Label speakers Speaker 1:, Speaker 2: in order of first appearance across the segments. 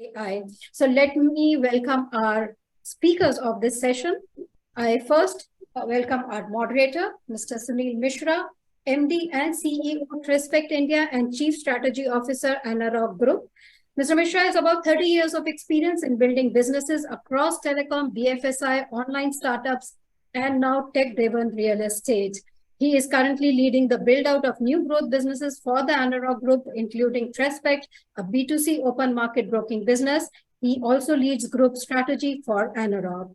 Speaker 1: AI. So let me welcome our speakers of this session. I first welcome our moderator, Mr. Sunil Mishra, MD and CEO of Respect India and Chief Strategy Officer, Anurag Group. Mr. Mishra has about 30 years of experience in building businesses across telecom, BFSI, online startups, and now tech-driven real estate. He is currently leading the build-out of new growth businesses for the Anurag Group, including Trespect, a B2C open market broking business. He also leads group strategy for Anurag.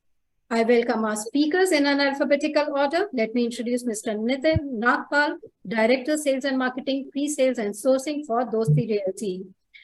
Speaker 1: I welcome our speakers in an alphabetical order. Let me introduce Mr. Nitin Nagpal, Director, Sales and Marketing, Pre-Sales and Sourcing for Dosti Realty.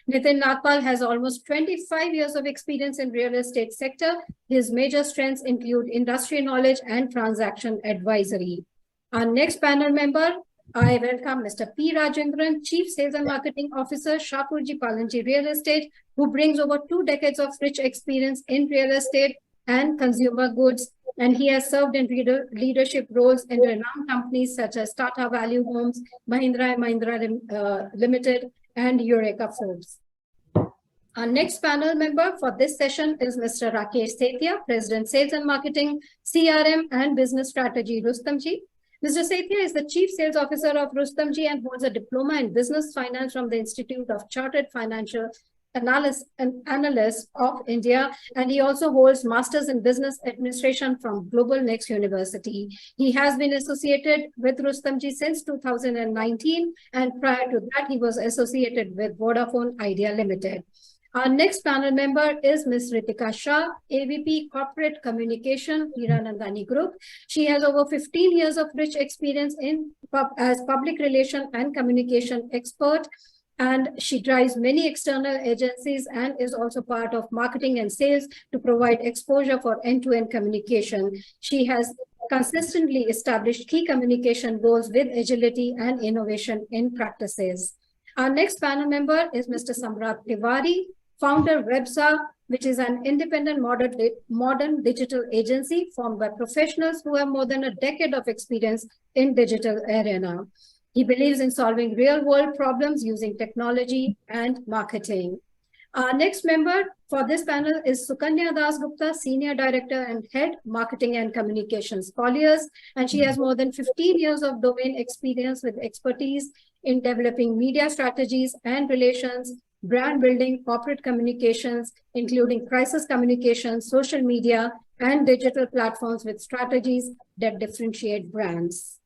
Speaker 1: Nitin Nagpal has almost 25 years of experience in real estate sector. His major strengths include industry knowledge and transaction advisory. Our next panel member, I welcome Mr. P. Rajendran, Chief Sales and Marketing Officer, Shapurji Palanji Real Estate, who brings over 2 decades of rich experience in real estate and consumer goods. And he has served in leadership roles in renowned companies such as Tata Value Homes, Mahindra & Mahindra Limited, and Eureka Foods. Our next panel member for this session is Mr. Rakesh Sethia, President, Sales and Marketing, CRM and Business Strategy, Rustomji. Mr. Sethia is the Chief Sales Officer of Rustomji and holds a diploma in business finance from the Institute of Chartered Financial Analysts of India, and he also holds Masters in Business Administration from Global Next University. He has been associated with Rustomji since 2019, and prior to that, he was associated with Vodafone Idea Limited. Our next panel member is Ms. Ritika Shah, AVP Corporate Communication, Hiranandani Group. She has over 15 years of rich experience as public relation and communication expert, and she drives many external agencies and is also part of marketing and sales to provide exposure for end-to-end communication. She has consistently established key communication goals with agility and innovation in practices. Our next panel member is Mr. Samrat Tiwari, founder Websa, which is an independent modern digital agency formed by professionals who have more than a decade of experience in digital arena. He believes in solving real-world problems using technology and marketing. Our next member for this panel is Sukanya Dasgupta, Senior Director and Head, Marketing and Communications Colliers, and she has more than 15 years of domain experience with expertise in developing media strategies and relations, brand building, corporate communications, including crisis communications, social media, and digital platforms with strategies that differentiate brands.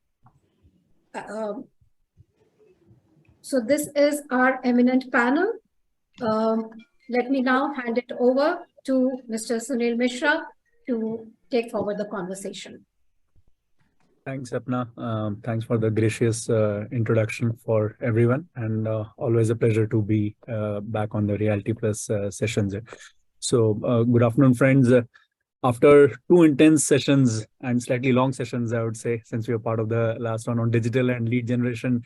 Speaker 1: So this is our eminent panel. Let me now hand it over to Mr. Sunil Mishra to take forward the conversation.
Speaker 2: Thanks, Apna. Thanks for the gracious introduction for everyone, and always a pleasure to be back on the Reality Plus sessions. So good afternoon, friends. After 2 intense sessions and slightly long sessions, I would say, since we are part of the last one on digital and lead generation,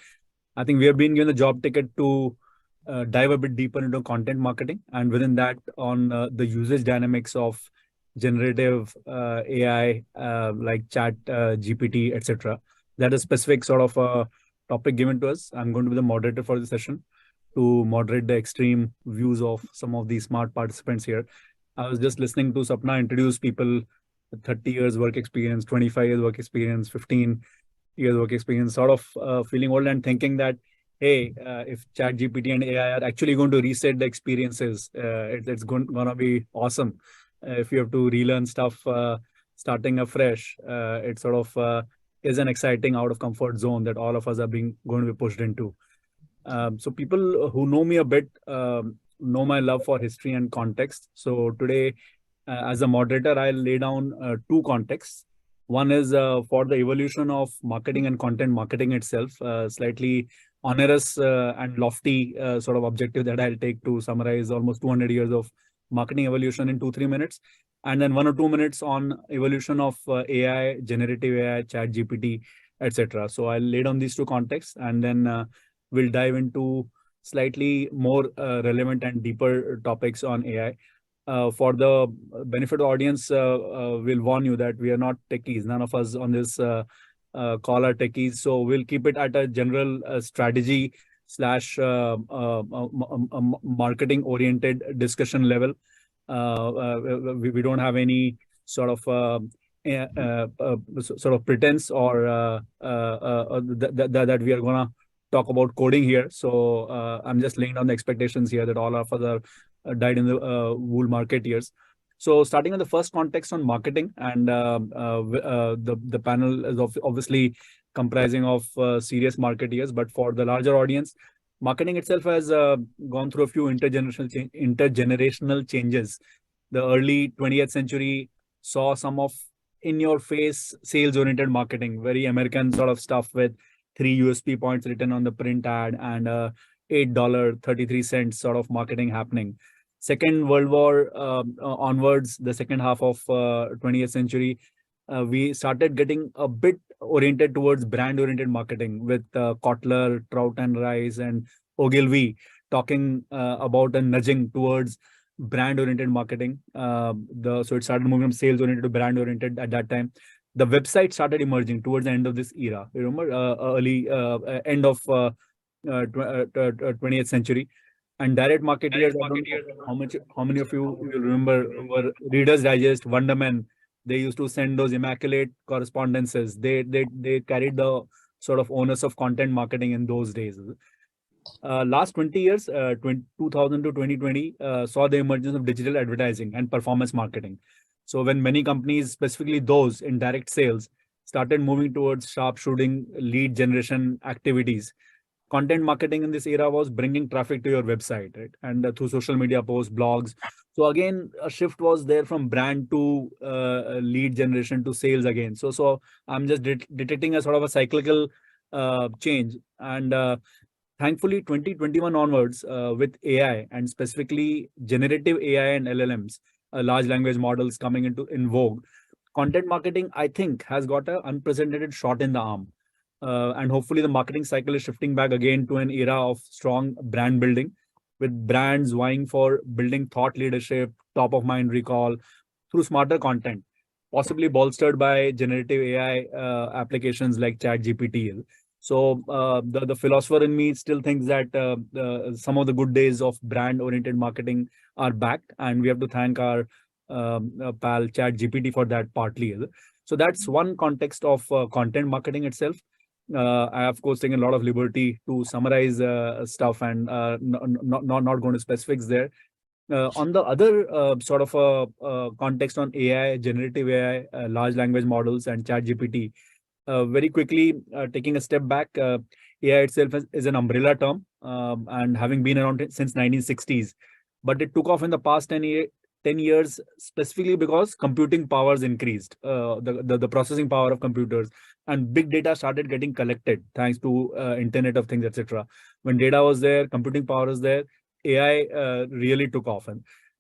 Speaker 2: I think we have been given the job ticket to dive a bit deeper into content marketing, and within that on the usage dynamics of generative AI like chat, GPT, etc. That is specific sort of a topic given to us. I'm going to be the moderator for the session to moderate the extreme views of some of these smart participants here. I was just listening to Sapna introduce people with 30 years work experience, 25 years work experience, 15 years work experience, sort of feeling old and thinking that, hey, if ChatGPT and AI are actually going to reset the experiences, it's going to be awesome. If you have to relearn stuff starting afresh, it sort of is an exciting out of comfort zone that all of us are going to be pushed into. So people who know me a bit know my love for history and context. So today, as a moderator, I'll lay down 2 contexts. One is for the evolution of marketing and content marketing itself, slightly onerous and lofty sort of objective that I'll take to summarize almost 200 years of marketing evolution in 2-3 minutes, and then 1 or 2 minutes on evolution of AI, generative AI, chat GPT, etc. So I'll lay down these 2 contexts, and then we'll dive into slightly more relevant and deeper topics on AI. For the benefit of the audience, we'll warn you that we are not techies. None of us on this call are techies. So we'll keep it at a general strategy slash marketing oriented discussion level. We don't have any sort of sort of pretense or that we are gonna talk about coding here. So I'm just laying down the expectations here that all of us are died in the wool marketeers. So starting on the first context on marketing, and the panel is obviously comprising of serious marketeers, but for the larger audience, marketing itself has gone through a few intergenerational changes. The early 20th century saw some of in-your-face sales-oriented marketing, very American sort of stuff with 3 USP points written on the print ad and $8.33 sort of marketing happening. Second World War onwards, the second half of 20th century, we started getting a bit oriented towards brand-oriented marketing with Kotler, Trout and Rice, and Ogilvy talking about and nudging towards brand-oriented marketing. So it started moving from sales-oriented to brand-oriented at that time. The website started emerging towards the end of this era. You remember early end of 20th century. And direct marketeers, I don't know how many of you will remember were Reader's Digest, Wonderman. They used to send those immaculate correspondences. They carried the sort of onus of content marketing in those days. Last 20 years, 2000 to 2020, saw the emergence of digital advertising and performance marketing. So when many companies, specifically those in direct sales, started moving towards sharp shooting lead generation activities, content marketing in this era was bringing traffic to your website, right? And through social media posts, blogs. So again, a shift was there from brand to lead generation to sales again. So I'm just detecting a sort of a cyclical change. And thankfully, 2021 onwards, with AI and specifically generative AI and LLMs, large language models coming in vogue, content marketing, I think, has got an unprecedented shot in the arm. And hopefully the marketing cycle is shifting back again to an era of strong brand building, with brands vying for building thought leadership, top of mind recall through smarter content, possibly bolstered by generative AI applications like ChatGPT. So the philosopher in me still thinks that some of the good days of brand oriented marketing are back, and we have to thank our pal ChatGPT for that partly. So that's one context of content marketing itself. I of course taken a lot of liberty to summarize stuff and not going to specifics there. On the other sort of context on AI, generative AI, large language models, and ChatGPT, very quickly taking a step back, AI itself is an umbrella term, and having been around since 1960s, but it took off in the past 10 years specifically because computing powers increased, the processing power of computers, and big data started getting collected thanks to Internet of Things, etc. When data was there, computing power was there, AI really took off.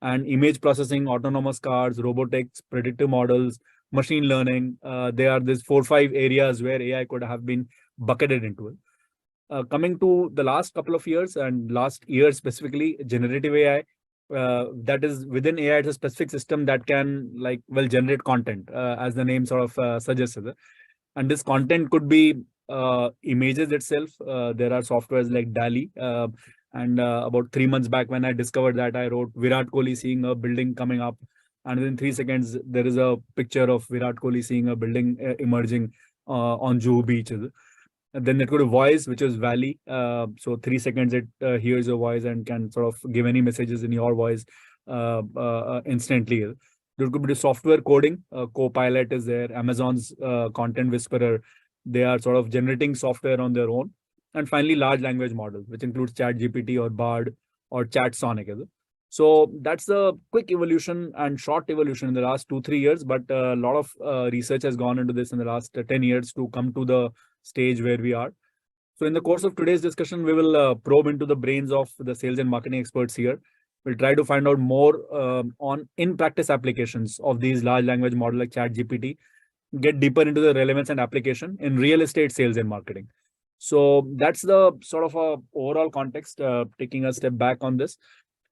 Speaker 2: And image processing, autonomous cars, robotics, predictive models, machine learning, they are these 4 or 5 areas where AI could have been bucketed into it. Coming to the last couple of years and last year specifically, generative AI, that is within AI, it's a specific system that can generate content, as the name sort of suggests. And this content could be images itself. There are softwares like DALI. And about 3 months back, when I discovered that, I wrote Virat Kohli seeing a building coming up. And within 3 seconds, there is a picture of Virat Kohli seeing a building emerging on Juhu Beach. And then it could have voice, which is Valley. So 3 seconds, it hears your voice and can sort of give any messages in your voice instantly. There could be the software coding. Copilot is there. Amazon's content whisperer. They are sort of generating software on their own. And finally, large language models, which includes ChatGPT or Bard or ChatSonic. So that's the quick evolution and short evolution in the last 2-3 years. But a lot of research has gone into this in the last 10 years to come to the stage where we are. So in the course of today's discussion, we will probe into the brains of the sales and marketing experts here. We'll try to find out more on in-practice applications of these large language models like ChatGPT, get deeper into the relevance and application in real estate sales and marketing. So that's the sort of overall context, taking a step back on this.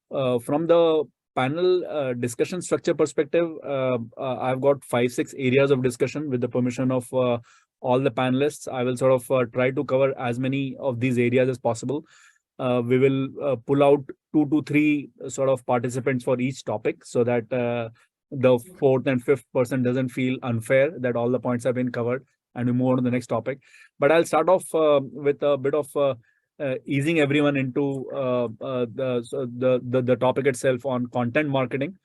Speaker 2: From the panel discussion structure perspective, I've got 5-6 areas of discussion with the permission of all the panelists. I will sort of try to cover as many of these areas as possible. We will pull out 2 to 3 sort of participants for each topic, so that the fourth and fifth person doesn't feel unfair that all the points have been covered, and we move on to the next topic. But I'll start off with a bit of easing everyone into the topic itself on content marketing.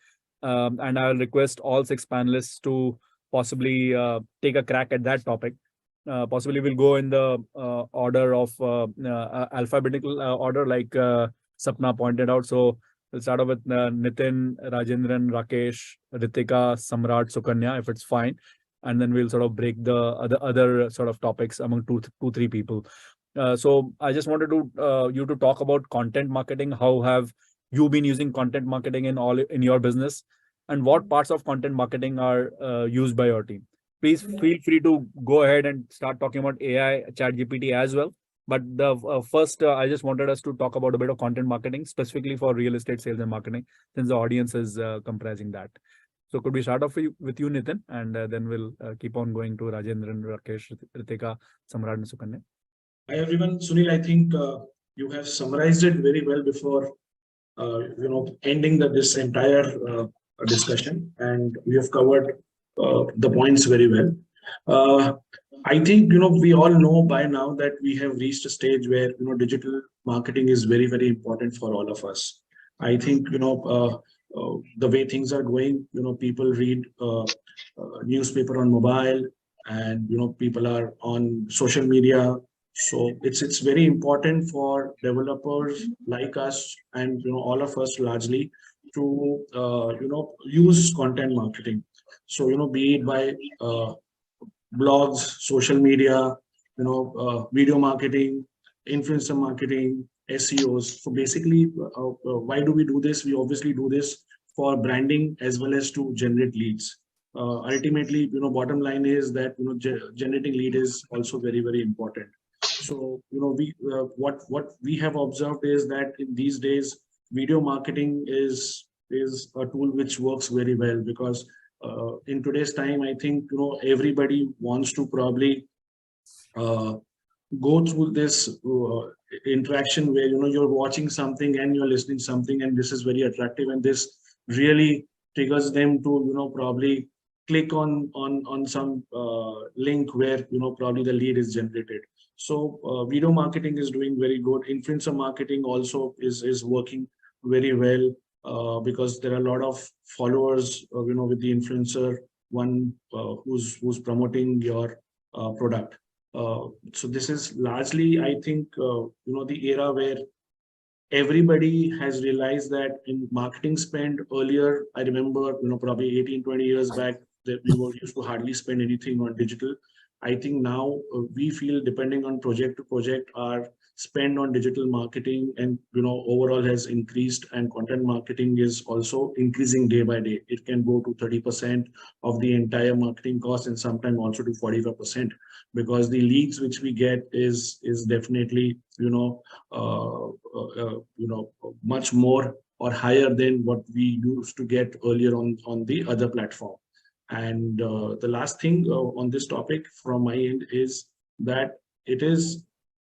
Speaker 2: And I'll request all 6 panelists to possibly take a crack at that topic. Possibly we'll go in the order of alphabetical order, like Sapna pointed out. So we'll start off with Nitin, Rajendran, Rakesh, Ritika, Samrat, Sukanya, if it's fine. And then we'll sort of break the other sort of topics among two, 3 people. So I just wanted to you to talk about content marketing. How have you been using content marketing in your business, and what parts of content marketing are used by your team? Please feel free to go ahead and start talking about AI, ChatGPT as well. But the first, I just wanted us to talk about a bit of content marketing, specifically for real estate sales and marketing, since the audience is comprising that. So could we start off with you, Nitin, and then we'll keep on going to Rajendran, Rakesh, Ritika, Samrat, and Sukanya.
Speaker 3: Hi everyone, Sunil. I think you have summarized it very well before, ending this entire discussion, and we have covered the points very well. I think we all know by now that we have reached a stage where digital marketing is very, very important for all of us. I think the way things are going, people read newspaper on mobile, and people are on social media. So it's very important for developers like us, and all of us largely, to use content marketing. So be it by blogs, social media, video marketing, influencer marketing, SEOs. So basically, why do we do this? We obviously do this for branding as well as to generate leads. Ultimately, bottom line is that generating lead is also very, very important. So what we have observed is that in these days, video marketing is a tool which works very well, because in today's time, I think everybody wants to probably go through this interaction where you're watching something and you're listening something, and this is very attractive, and this really triggers them to probably click on some link where probably the lead is generated. So video marketing is doing very good. Influencer marketing also is working very well, because there are a lot of followers with the influencer one who's promoting your product. So this is largely, I think, the era where everybody has realized that in marketing spend earlier, I remember, probably 18-20 years back, that we were used to hardly spend anything on digital. I think now we feel, depending on project to project, our spend on digital marketing and overall has increased, and content marketing is also increasing day by day. It can go to 30% of the entire marketing cost, and sometimes also to 45%, because the leads which we get is definitely much more or higher than what we used to get earlier on the other platform. And the last thing on this topic from my end is that it is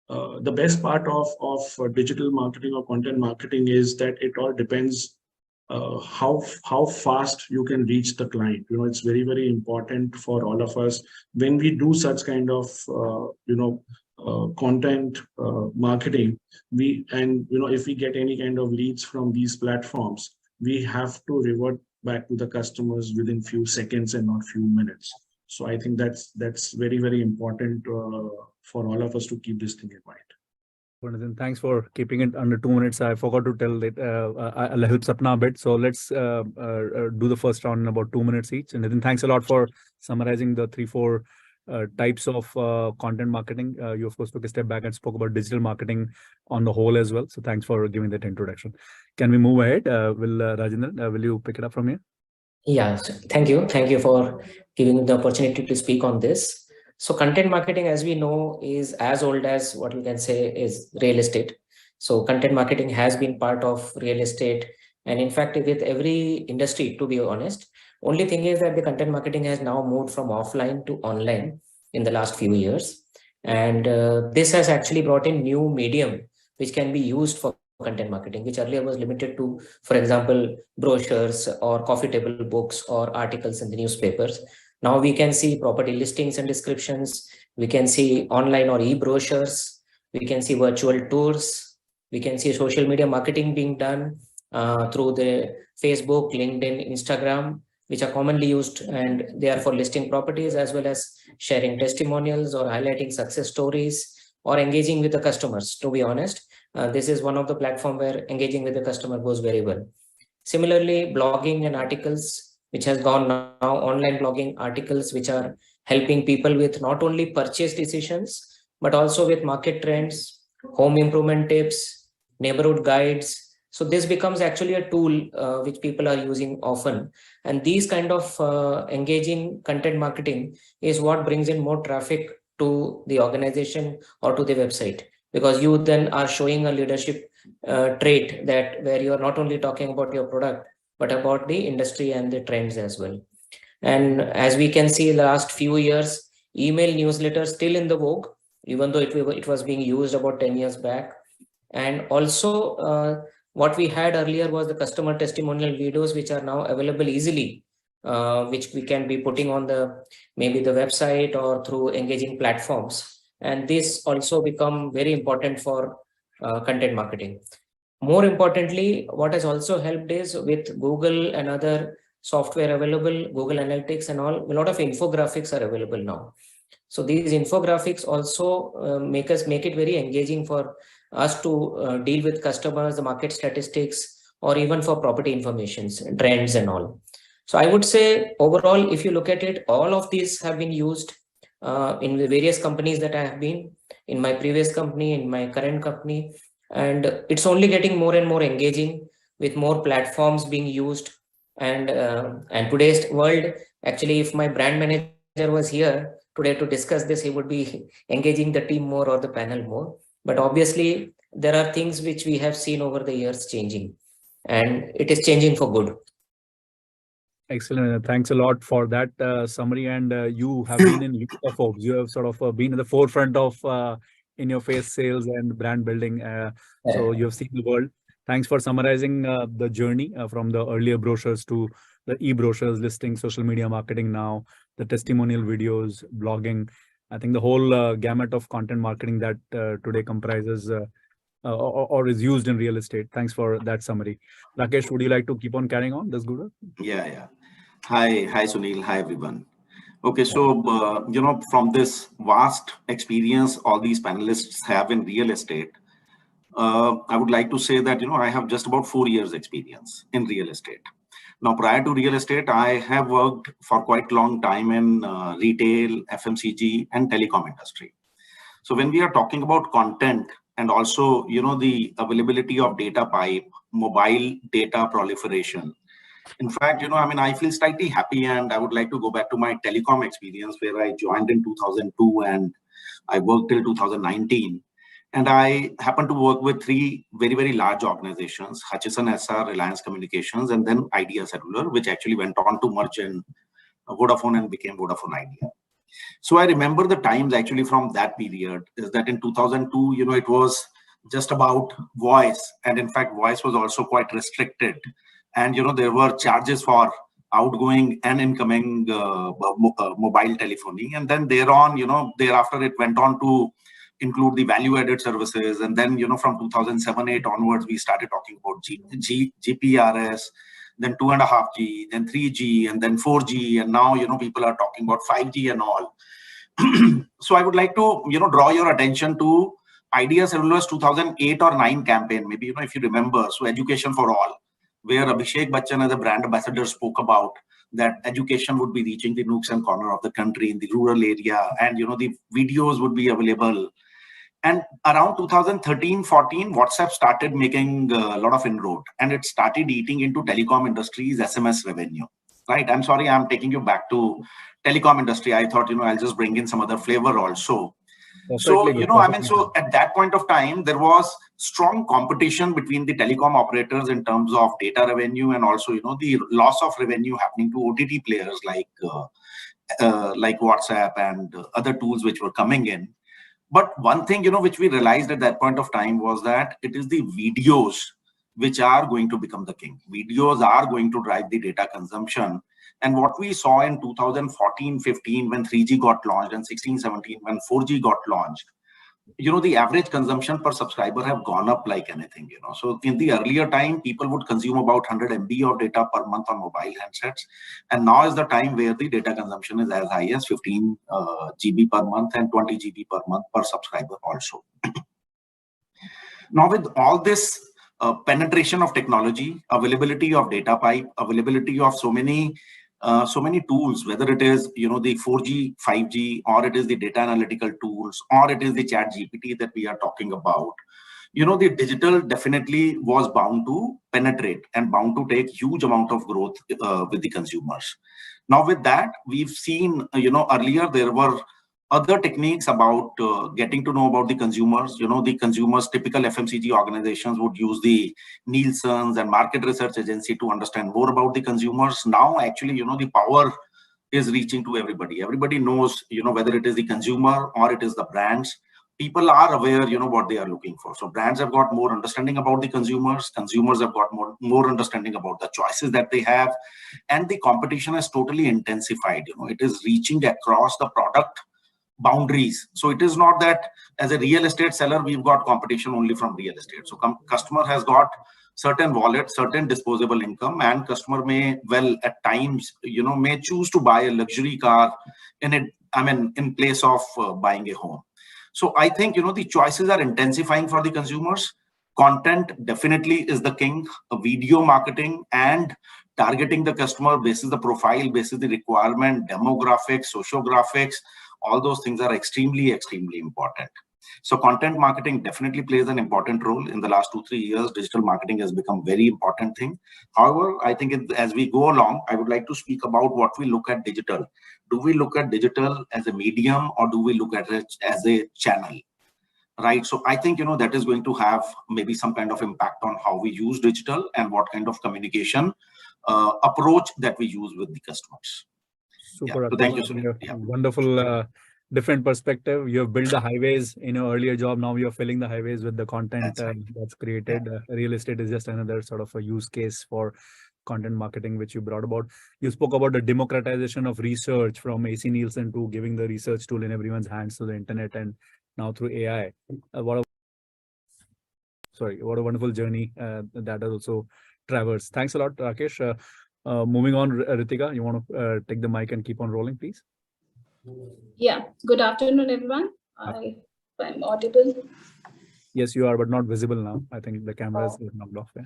Speaker 3: the best part of digital marketing or content marketing is that it all depends how fast you can reach the client. It's very, very important for all of us when we do such kind of content marketing. If we get any kind of leads from these platforms, we have to revert back to the customers within few seconds and not few minutes. So I think that's very, very important for all of us to keep this thing in mind.
Speaker 2: Nitin, thanks for keeping it under 2 minutes. I forgot to tell that I'll help Sapna a bit. So let's do the first round in about 2 minutes each. And Nitin, thanks a lot for summarizing the 3-4 types of content marketing. You of course took a step back and spoke about digital marketing on the whole as well. So thanks for giving that introduction. Can we move ahead? Will Rajendran, will you pick it up from here?
Speaker 4: Yeah, thank you. Thank you for giving me the opportunity to speak on this. So content marketing, as we know, is as old as what you can say is real estate. So content marketing has been part of real estate And in fact, with every industry, to be honest, only thing is that the content marketing has now moved from offline to online in the last few years. And this has actually brought in new medium which can be used for content marketing, which earlier was limited to, for example, brochures or coffee table books or articles in the newspapers. Now we can see property listings and descriptions. We can see online or e-brochures. We can see virtual tours. We can see social media marketing being done through the Facebook, LinkedIn, Instagram, which are commonly used, and they are for listing properties as well as sharing testimonials or highlighting success stories or engaging with the customers. To be honest, this is one of the platform where engaging with the customer goes very well. Similarly, blogging and articles, which has gone now, online blogging articles, which are helping people with not only purchase decisions, but also with market trends, home improvement tips, neighborhood guides. So this becomes actually a tool which people are using often. And these kind of engaging content marketing is what brings in more traffic to the organization or to the website, because you then are showing a leadership trait that where you are not only talking about your product, but about the industry and the trends as well. And as we can see, the last few years, email newsletters still in the vogue, even though it was being used about 10 years back. And also what we had earlier was the customer testimonial videos, which are now available easily, which we can be putting on the maybe the website or through engaging platforms. And this also become very important for content marketing. More importantly, what has also helped is with Google and other software available, Google Analytics and all, a lot of infographics are available now. So these infographics also make it very engaging for us to deal with customers, the market statistics, or even for property informations, trends and all. So I would say overall, if you look at it, all of these have been used in the various companies that I have been, in my previous company, in my current company, and it's only getting more and more engaging with more platforms being used. And today's world, actually, if my brand manager was here today to discuss this, he would be engaging the team more or the panel more. But obviously, there are things which we have seen over the years changing, and it is changing for good.
Speaker 2: Excellent. Thanks a lot for that summary. And you have been in Forbes. You have sort of been in the forefront of in your face sales and brand building. So you have seen the world. Thanks for summarizing the journey from the earlier brochures to the e-brochures, listing, social media marketing now, the testimonial videos, blogging. I think the whole gamut of content marketing that today comprises or is used in real estate. Thanks for that summary. Rakesh, would you like to keep on carrying on? That's good.
Speaker 5: Yeah. Hi, Sunil. Hi, everyone. Okay, so, from this vast experience all these panelists have in real estate, I would like to say that, I have just about 4 years experience in real estate. Now, prior to real estate, I have worked for quite a long time in retail, FMCG, and telecom industry. So when we are talking about content and also, the availability of data pipe, mobile data proliferation, in fact, I feel slightly happy, and I would like to go back to my telecom experience where I joined in 2002 and I worked till 2019. And I happened to work with 3 very, very large organizations, Hutchison SR, Reliance Communications, and then Idea Cellular, which actually went on to merge in Vodafone and became Vodafone Idea. So I remember the times actually from that period is that in 2002, it was just about voice. And in fact, voice was also quite restricted. And, there were charges for outgoing and incoming mobile telephony. And then thereafter it went on to include the value-added services. And then, from 2007-8 onwards, we started talking about GPRS, then 2.5G, then 3G, and then 4G. And now, people are talking about 5G and all. So I would like to, draw your attention to Idea Cellular's 2008 or 9 campaign, maybe, if you remember. So Education for All, where Abhishek Bachchan as a brand ambassador spoke about that education would be reaching the nooks and corner of the country in the rural area, and the videos would be available. And around 2013-14, WhatsApp started making a lot of inroad, and it started eating into telecom industry's SMS revenue. Right? I'm sorry, I'm taking you back to telecom industry. I thought, I'll just bring in some other flavor also. So,
Speaker 2: Perfectly good,
Speaker 5: I mean,
Speaker 2: perfectly
Speaker 5: so
Speaker 2: good.
Speaker 5: at that point of time, there was strong competition between the telecom operators in terms of data revenue, and also, the loss of revenue happening to OTT players like WhatsApp and other tools which were coming in. But one thing, which we realized at that point of time was that it is the videos which are going to become the king. Videos are going to drive the data consumption. And what we saw in 2014-15 when 3G got launched, and 16-17 when 4G got launched, the average consumption per subscriber have gone up like anything. So in the earlier time, people would consume about 100 MB of data per month on mobile handsets, and now is the time where the data consumption is as high as 15 GB per month and 20 GB per month per subscriber also. Now with all this penetration of technology, availability of data pipe, availability of so many tools, whether it is the 4G, 5G, or it is the data analytical tools, or it is the ChatGPT that we are talking about, the digital definitely was bound to penetrate and bound to take huge amount of growth with the consumers. Now with that, we've seen earlier there were other techniques about getting to know about the consumers. The consumers, typical FMCG organizations would use the Nielsen's and market research agency to understand more about the consumers. Now, actually, the power is reaching to everybody. Everybody knows, whether it is the consumer or it is the brands. People are aware, what they are looking for. So brands have got more understanding about the consumers. Consumers have got more understanding about the choices that they have. And the competition has totally intensified. It is reaching across the product boundaries. So it is not that as a real estate seller, we've got competition only from real estate. So customer has got certain wallet, certain disposable income, and customer may, well, at times, may choose to buy a luxury car in place of buying a home. So I think, the choices are intensifying for the consumers. Content definitely is the king. Video marketing and targeting the customer basis the profile, basis the requirement, demographics, sociographics, all those things are extremely, extremely important. So content marketing definitely plays an important role. In the last 2-3 years, digital marketing has become very important thing. However, I think as we go along, I would like to speak about what we look at digital. Do we look at digital as a medium, or do we look at it as a channel? Right. So I think, that is going to have maybe some kind of impact on how we use digital and what kind of communication approach that we use with the customers.
Speaker 2: Super.
Speaker 5: Yeah. So thank you, Sunil. Yeah.
Speaker 2: Wonderful, different perspective. You have built the highways in your earlier job. Now you're filling the highways with the content that's created.
Speaker 5: Yeah.
Speaker 2: Real estate is just another sort of a use case for content marketing, which you brought about. You spoke about the democratization of research from AC Nielsen to giving the research tool in everyone's hands to the internet, and now through AI. What a wonderful journey that has also traversed. Thanks a lot, Rakesh. Moving on, Ritika, you want to take the mic and keep on rolling, please?
Speaker 6: Yeah. Good afternoon, everyone. I'm audible.
Speaker 2: Yes, you are, but not visible now. I think the camera is knocked off. Yeah.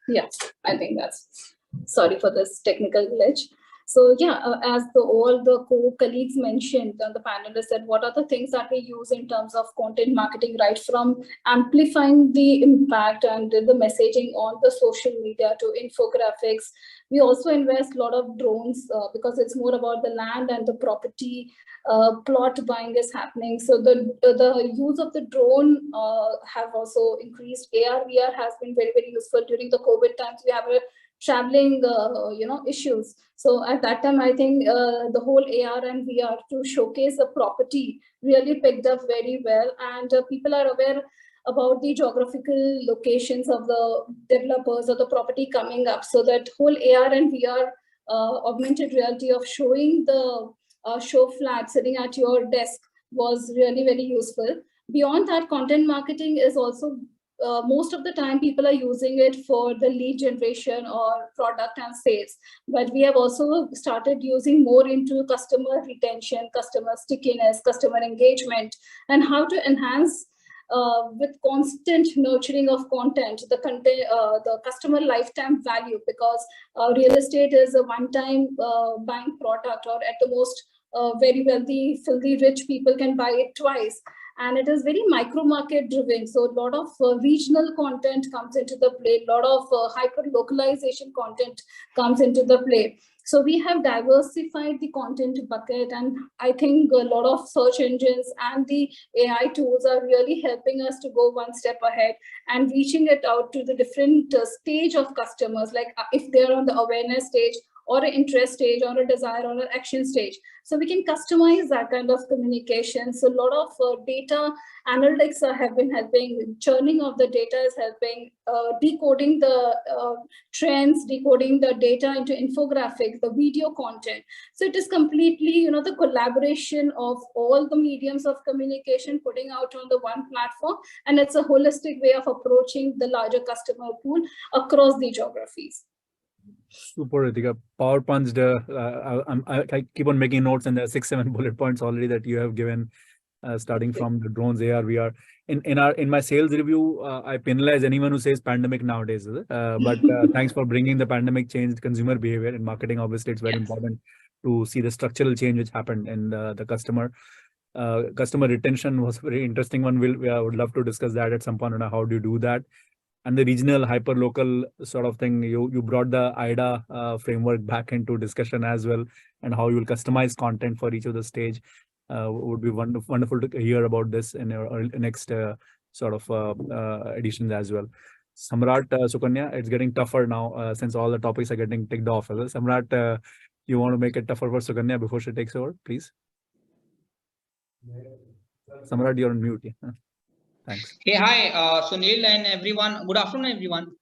Speaker 6: Yeah, I think that's, sorry for this technical glitch. So yeah, as all the colleagues mentioned, the panelists said, what are the things that we use in terms of content marketing, right from amplifying the impact and the messaging on the social media to infographics. We also invest a lot of drones because it's more about the land and the property plot buying is happening. So the use of the drone have also increased. AR, VR has been very, very useful during the COVID times. We have a traveling issues. So at that time, I think the whole AR and VR to showcase the property really picked up very well, and people are aware about the geographical locations of the developers or the property coming up. So that whole AR and VR augmented reality of showing the show flat sitting at your desk was really very useful. Beyond that, content marketing is also most of the time people are using it for the lead generation or product and sales, but we have also started using more into customer retention, customer stickiness, customer engagement, and how to enhance with constant nurturing of content, the customer lifetime value, because real estate is a one-time buying product, or at the most very wealthy, filthy rich people can buy it twice. And it is very micro market driven. So a lot of regional content comes into the play, a lot of hyper localization content comes into the play. So we have diversified the content bucket, and I think a lot of search engines and the AI tools are really helping us to go one step ahead and reaching it out to the different stage of customers, like if they're on the awareness stage or an interest stage or a desire or an action stage. So we can customize that kind of communication. So a lot of data analytics have been helping, churning of the data is helping, decoding the trends, decoding the data into infographics, the video content. So it is completely, the collaboration of all the mediums of communication putting out on the one platform. And it's a holistic way of approaching the larger customer pool across the geographies.
Speaker 2: Super, Ritika. Power punched. I keep on making notes, and there are 6-7 bullet points already that you have given, starting from the drones, AR, VR. In my sales review, I penalize anyone who says pandemic nowadays. But thanks for bringing the pandemic changed consumer behavior in marketing. Obviously, it's very important to see the structural change which happened in the customer. Customer retention was a very interesting one. I would love to discuss that at some point. On how do you do that? And the regional hyper local sort of thing, you brought the IDA framework back into discussion as well, and how you will customize content for each of the stage. Would be wonderful to hear about this in your next sort of editions as well. Samrat, Sukanya, it's getting tougher now since all the topics are getting ticked off. Samrat, you want to make it tougher for Sukanya before she takes over, please? Samrat, you're on mute. Yeah. Thanks.
Speaker 7: Hey, hi, Sunil and everyone. Good afternoon, everyone.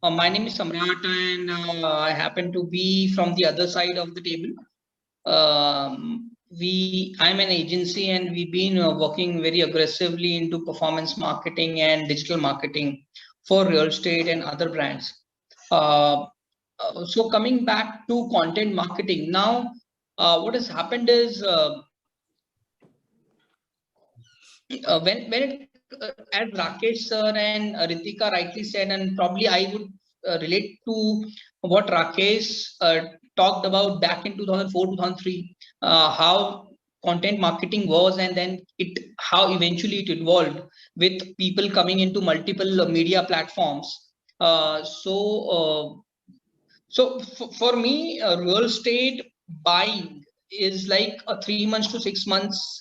Speaker 7: My name is Samrat, and I happen to be from the other side of the table. I'm an agency, and we've been working very aggressively into performance marketing and digital marketing for real estate and other brands. So coming back to content marketing now, what has happened is when it, as Rakesh sir and Ritika rightly said, and probably I would relate to what Rakesh talked about back in 2004, 2003, how content marketing was, and then how eventually it evolved with people coming into multiple media platforms. So for me, real estate buying is like a 3 months to 6 months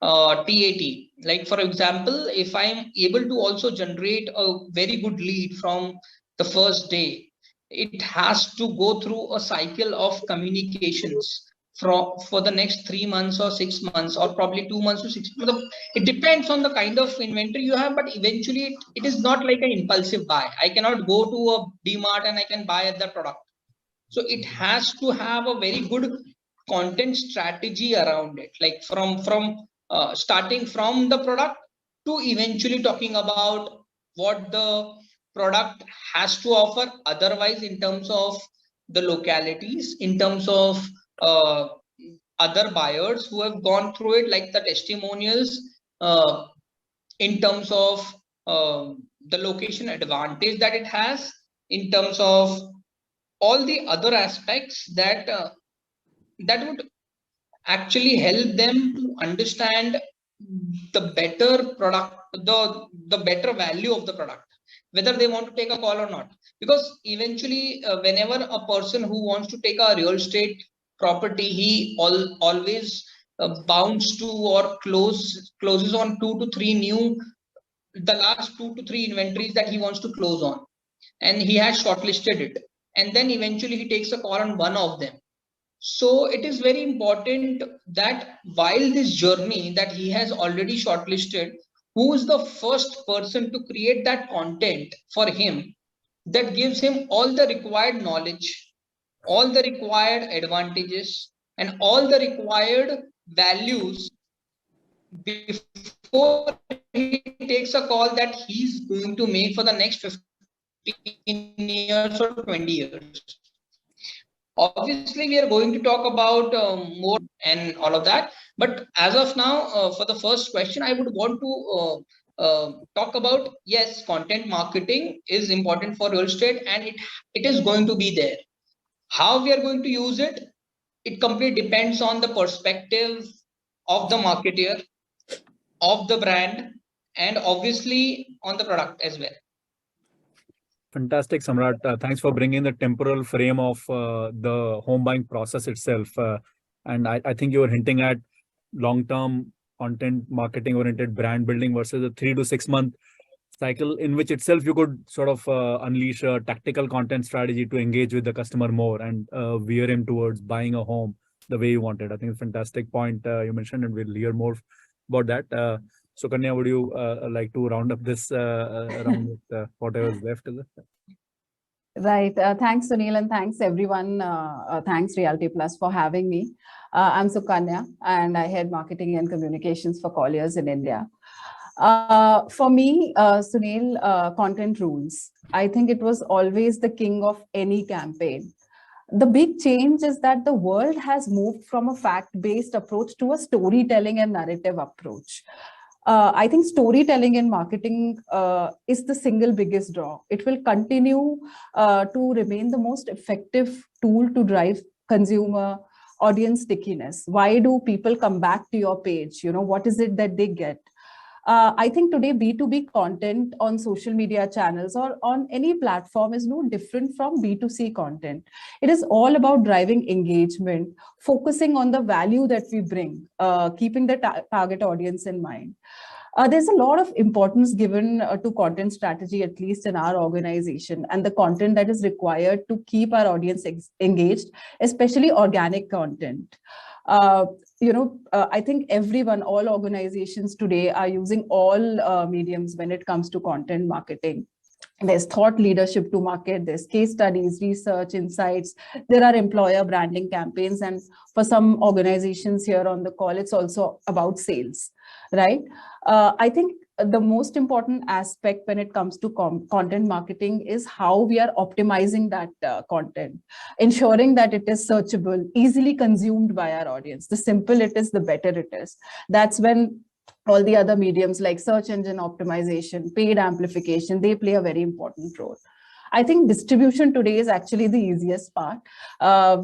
Speaker 7: TAT. Like, for example, if I'm able to also generate a very good lead from the first day, it has to go through a cycle of communications for the next 3 months or 6 months, or probably 2 months to 6 months. It depends on the kind of inventory you have, but eventually it is not like an impulsive buy. I cannot go to a DMart and I can buy at the product. So it has to have a very good content strategy around it, like from starting from the product to eventually talking about what the product has to offer otherwise, in terms of the localities, in terms of other buyers who have gone through it, like the testimonials, in terms of the location advantage that it has, in terms of all the other aspects that that would actually help them to understand the better product, the better value of the product, whether they want to take a call or not. Because eventually, whenever a person who wants to take a real estate property, he always bounds to or closes on 2 to 3 the last 2 to 3 inventories that he wants to close on, and he has shortlisted it, and then eventually he takes a call on one of them. So it is very important that while this journey that he has already shortlisted, who is the first person to create that content for him that gives him all the required knowledge, all the required advantages, and all the required values before he takes a call that he's going to make for the next 15 years or 20 years. Obviously, we are going to talk about more and all of that. But as of now, for the first question, I would want to talk about, yes, content marketing is important for real estate, and it is going to be there. How we are going to use it it completely depends on the perspective of the marketer, of the brand, and obviously on the product as well.
Speaker 2: Fantastic, Samrat. Thanks for bringing the temporal frame of the home buying process itself. And I think you were hinting at long-term content marketing oriented brand building versus a 3 to 6 month cycle in which itself you could sort of unleash a tactical content strategy to engage with the customer more and veer him towards buying a home the way you wanted. I think it's a fantastic point you mentioned, and we'll hear more about that. So Kanya, would you like to round up this round with whatever is left? Is it?
Speaker 8: Right. Thanks, Sunil, and thanks everyone. Thanks Reality Plus for having me. I'm Sukanya, and I head marketing and communications for Colliers in India. For me, Sunil, content rules. I think it was always the king of any campaign. The big change is that the world has moved from a fact-based approach to a storytelling and narrative approach. I think storytelling in marketing is the single biggest draw. It will continue to remain the most effective tool to drive consumer audience stickiness. Why do people come back to your page? You know, what is it that they get? I think today B2B content on social media channels or on any platform is no different from B2C content. It is all about driving engagement, focusing on the value that we bring, keeping the target audience in mind. There's a lot of importance given to content strategy, at least in our organization, and the content that is required to keep our audience engaged, especially organic content. I think everyone, all organizations today are using all mediums when it comes to content marketing. There's thought leadership to market, there's case studies, research, insights, there are employer branding campaigns, and for some organizations here on the call, it's also about sales, right? I think the most important aspect when it comes to content marketing is how we are optimizing that content, ensuring that it is searchable, easily consumed by our audience. The simple it is, the better it is. That's when all the other mediums like search engine optimization, paid amplification, they play a very important role. I think distribution today is actually the easiest part.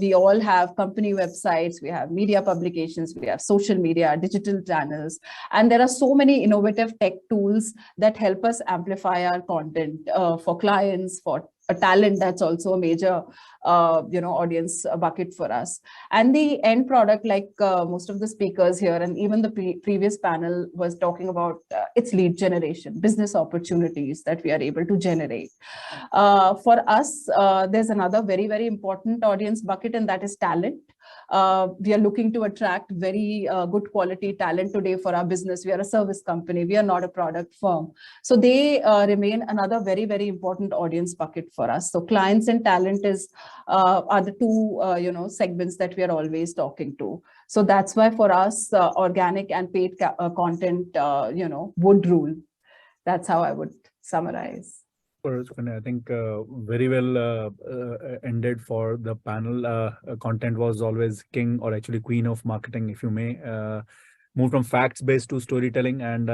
Speaker 8: We all have company websites, we have media publications, we have social media, digital channels, and there are so many innovative tech tools that help us amplify our content for clients, for a talent. That's also a major audience bucket for us. And the end product, like most of the speakers here and even the previous panel was talking about, it's lead generation, business opportunities that we are able to generate. For us, there's another very, very important audience bucket, and that is talent. We are looking to attract very good quality talent today for our business. We are a service company. We are not a product firm. So they remain another very, very important audience bucket for us. So clients and talent are the two segments that we are always talking to. So that's why for us, organic and paid content would rule. That's how I would summarize.
Speaker 2: I think very well ended for the panel. Content was always king, or actually queen of marketing, if you may. Moved from facts-based to storytelling, and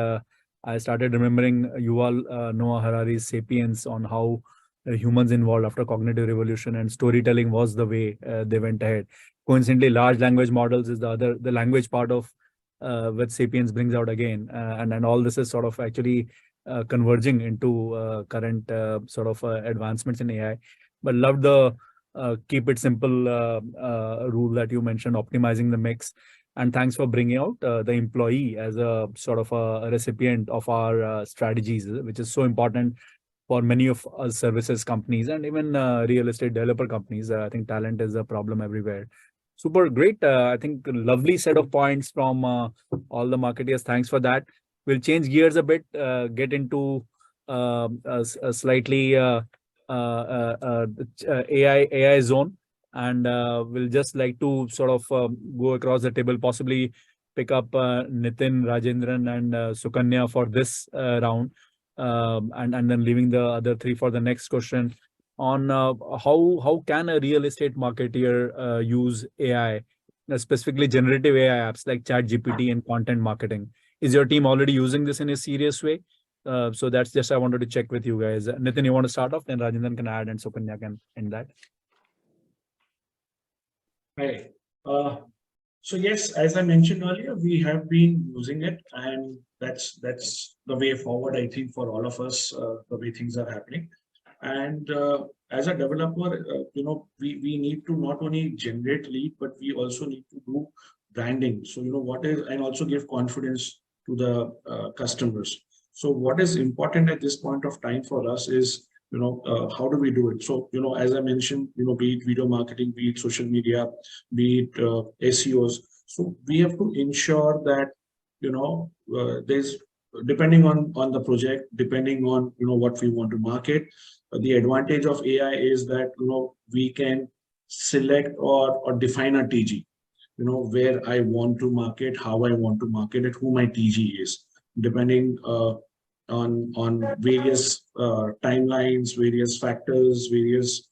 Speaker 2: I started remembering Yuval Noah Harari's *Sapiens* on how humans evolved after cognitive revolution, and storytelling was the way they went ahead. Coincidentally, large language models is the language part of what *Sapiens* brings out again, and all this is sort of actually converging into current advancements in AI. But love the keep it simple rule that you mentioned, optimizing the mix. And thanks for bringing out the employee as a sort of a recipient of our strategies, which is so important for many of us services companies and even real estate developer companies. I think talent is a problem everywhere. Super great. I think lovely set of points from all the marketers. Thanks for that. We'll change gears a bit, get into a slightly AI zone, and we'll just like to sort of go across the table, possibly pick up Nitin, Rajendran, and Sukanya for this round, and then leaving the other three for the next question on how can a real estate marketer use AI, specifically generative AI apps like ChatGPT and content marketing. Is your team already using this in a serious way? So that's just I wanted to check with you guys. Nitin, you want to start off, then Rajendran can add, and Sukanya can end that.
Speaker 3: Hi. So yes, as I mentioned earlier, we have been using it, and that's the way forward, I think, for all of us, the way things are happening. And as a developer, we need to not only generate lead, but we also need to do branding. So, and also give confidence to the customers. So what is important at this point of time for us is, how do we do it? So, as I mentioned, be it video marketing, be it social media, be it SEOs. So we have to ensure that, there's, depending on the project, depending on, what we want to market, the advantage of AI is that, we can select or define a TG, where I want to market, how I want to market it, who my TG is, depending on various timelines, various factors, various,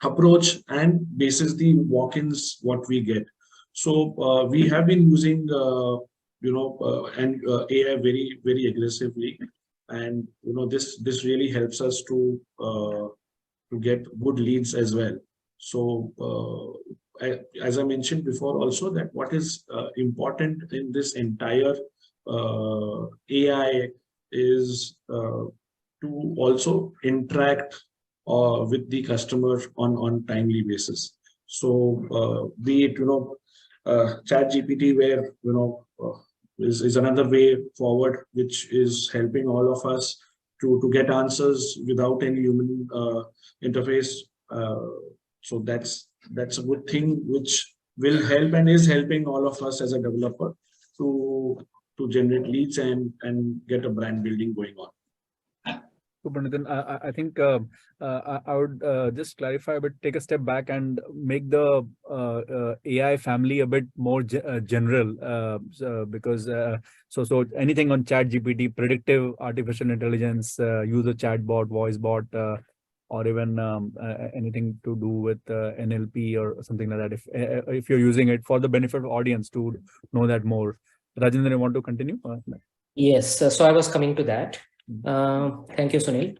Speaker 3: approach, and basis the walk-ins what we get. So we have been using AI very, very aggressively, and this really helps us to get good leads as well. So as I mentioned before also, that what is important in this entire AI is to also interact with the customer on timely basis. So be it ChatGPT, where is another way forward, which is helping all of us to get answers without any human interface. So that's a good thing, which will help and is helping all of us as a developer to generate leads and get a brand building going on.
Speaker 2: Super, Nitin. I think I would just clarify a bit, take a step back and make the AI family a bit more general, because so anything on ChatGPT, predictive artificial intelligence, user chatbot, voice bot, or even anything to do with NLP or something like that. If you're using it for the benefit of audience to know that more. Rajendra, you want to continue?
Speaker 4: Yes, so I was coming to that. Thank you, Sunil.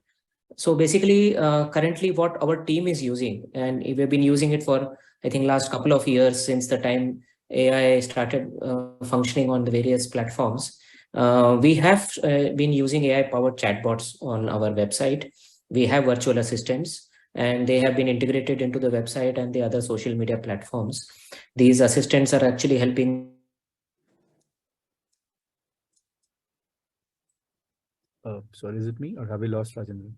Speaker 4: So basically, currently what our team is using, and we've been using it for, I think, last couple of years since the time AI started functioning on the various platforms. We have been using AI-powered chatbots on our website. We have virtual assistants, and they have been integrated into the website and the other social media platforms. These assistants are actually helping.
Speaker 2: Sorry, is it me or have we lost Rajendra?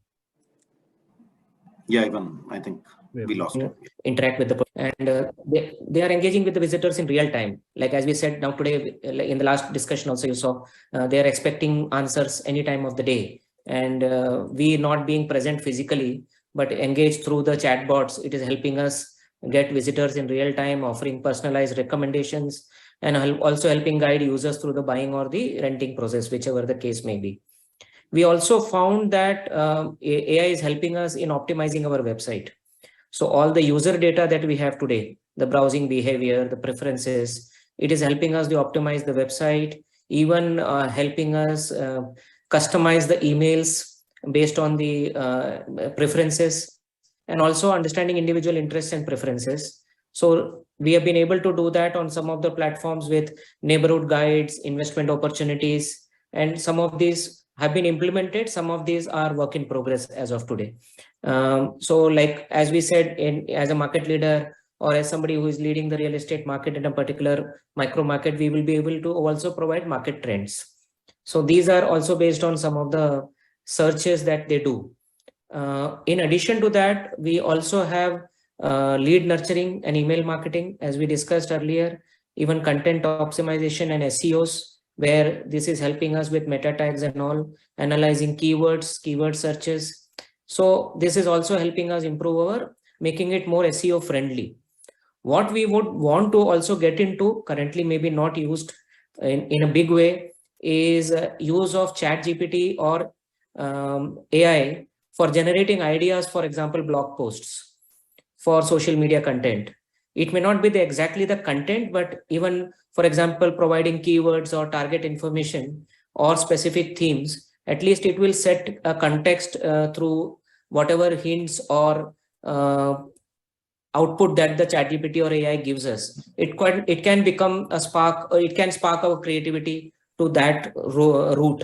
Speaker 5: Yeah, Ivan, I think we lost it.
Speaker 4: Interact with the and they are engaging with the visitors in real time. Like as we said now today, in the last discussion also you saw, they are expecting answers any time of the day. And we not being present physically, but engaged through the chatbots, it is helping us get visitors in real time, offering personalized recommendations, and also helping guide users through the buying or the renting process, whichever the case may be. We also found that AI is helping us in optimizing our website. So all the user data that we have today, the browsing behavior, the preferences, it is helping us to optimize the website, even helping us customize the emails based on the preferences, and also understanding individual interests and preferences. So we have been able to do that on some of the platforms with neighborhood guides, investment opportunities, and some of these have been implemented. Some of these are work in progress as of today. So like, as we said, as a market leader or as somebody who is leading the real estate market in a particular micro market, we will be able to also provide market trends. So these are also based on some of the searches that they do. In addition to that, we also have lead nurturing and email marketing, as we discussed earlier, even content optimization and SEOs, where this is helping us with meta tags and all, analyzing keywords, keyword searches. So this is also helping us improve making it more SEO friendly. What we would want to also get into, currently maybe not used in a big way, is use of ChatGPT or AI for generating ideas, for example, blog posts for social media content. It may not be exactly the content, but even, for example, providing keywords or target information or specific themes, at least it will set a context through whatever hints or output that the ChatGPT or AI gives us, it can become a spark, or it can spark our creativity to that route.